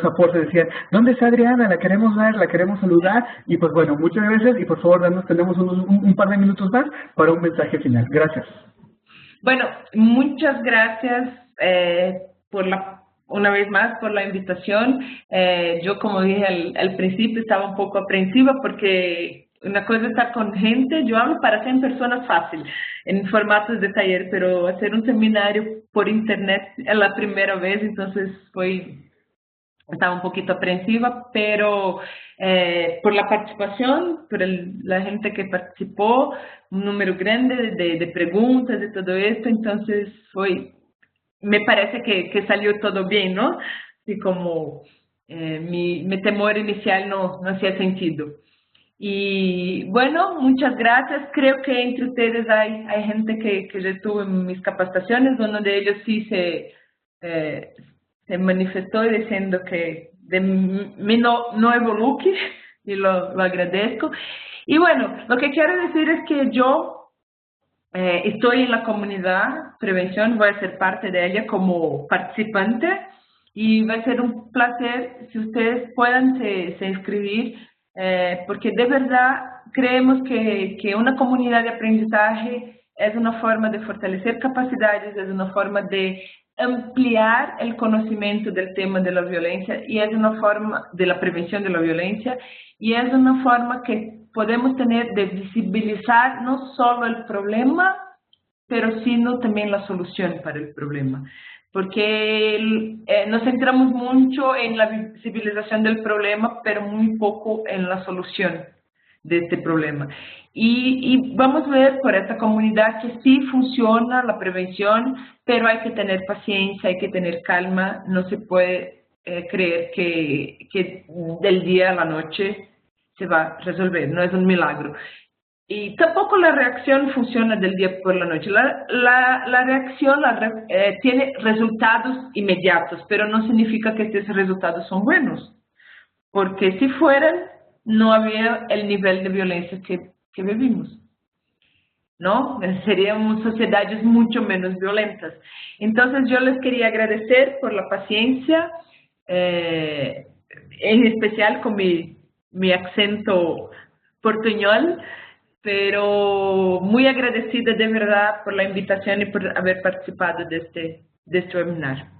A: aportes, decían, ¿dónde está Adriana? La queremos ver, la queremos saludar. Y pues bueno, muchas gracias y por favor, tenemos un par de minutos más para un mensaje final. Gracias.
B: Bueno, muchas gracias una vez más por la invitación. Yo, como dije al principio, estaba un poco aprensiva porque una cosa es estar con gente, yo hablo para 100 personas fácil, en formatos de taller, pero hacer un seminario por internet es la primera vez, entonces estaba un poquito aprensiva, pero por la participación, por la gente que participó, un número grande de preguntas, de todo esto, entonces me parece que salió todo bien, ¿no? Así como mi temor inicial no hacía sentido. Y bueno, muchas gracias. Creo que entre ustedes hay gente que ya estuvo en mis capacitaciones. Uno de ellos sí se manifestó diciendo que de mi nuevo look, y lo agradezco. Y bueno, lo que quiero decir es que yo estoy en la comunidad Prevención, voy a ser parte de ella como participante y va a ser un placer si ustedes puedan se inscribir. Porque de verdad creemos que una comunidad de aprendizaje es una forma de fortalecer capacidades, es una forma de ampliar el conocimiento del tema de la violencia y es una forma de la prevención de la violencia y es una forma que podemos tener de visibilizar no solo el problema, pero sino también la solución para el problema. Porque nos centramos mucho en la visibilización del problema, pero muy poco en la solución de este problema. Y vamos a ver por esta comunidad que sí funciona la prevención, pero hay que tener paciencia, hay que tener calma, no se puede creer que del día a la noche se va a resolver, no es un milagro. Y tampoco la reacción funciona del día por la noche. La reacción tiene resultados inmediatos, pero no significa que estos resultados son buenos. Porque si fueran, no había el nivel de violencia que vivimos, ¿no? Seríamos sociedades mucho menos violentas. Entonces yo les quería agradecer por la paciencia, en especial con mi acento portuñol, pero muy agradecida de verdad por la invitación y por haber participado de este webinar.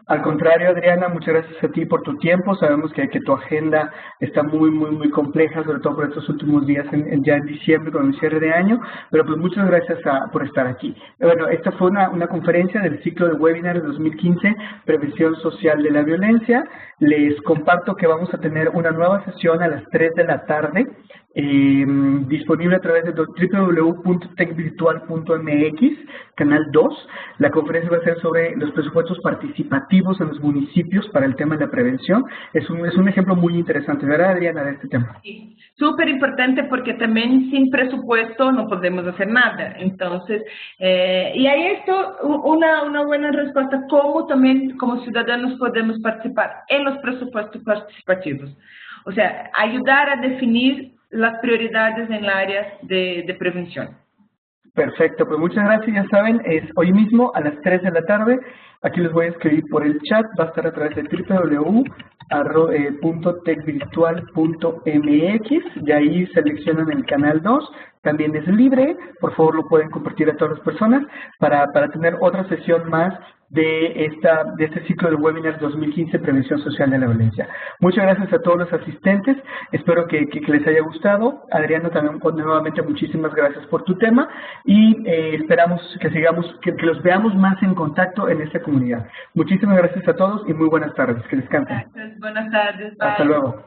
A: Al contrario, Adriana, muchas gracias a ti por tu tiempo. Sabemos que tu agenda está muy compleja, sobre todo por estos últimos días ya en diciembre con el cierre de año, pero pues muchas gracias por estar aquí. Bueno, esta fue una conferencia del ciclo de webinars 2015, Prevención Social de la Violencia. Les comparto que vamos a tener una nueva sesión a las 3 de la tarde disponible a través de www.tecvirtual.mx, canal 2. La conferencia va a ser sobre los presupuestos participativos en los municipios para el tema de la prevención. Es un ejemplo muy interesante, ¿verdad, Adriana, de este tema?
B: Sí, súper importante porque también sin presupuesto no podemos hacer nada. Entonces, y ahí esto, una buena respuesta, cómo también como ciudadanos podemos participar en los presupuestos participativos. O sea, ayudar a definir las prioridades en el área de prevención.
A: Perfecto, pues muchas gracias. Ya saben, es hoy mismo a las 3 de la tarde. Aquí les voy a escribir por el chat. Va a estar a través de www.tecvirtual.mx y ahí seleccionan el canal 2. También es libre. Por favor, lo pueden compartir a todas las personas para tener otra sesión más de este ciclo de webinars 2015, Prevención Social de la Violencia. Muchas gracias a todos los asistentes. Espero que les haya gustado. Adriana, también nuevamente muchísimas gracias por tu tema y esperamos que los veamos más en contacto en esta comunidad. Muchísimas gracias a todos y muy buenas tardes. Que descansen.
B: Gracias, buenas tardes. Bye.
A: Hasta luego.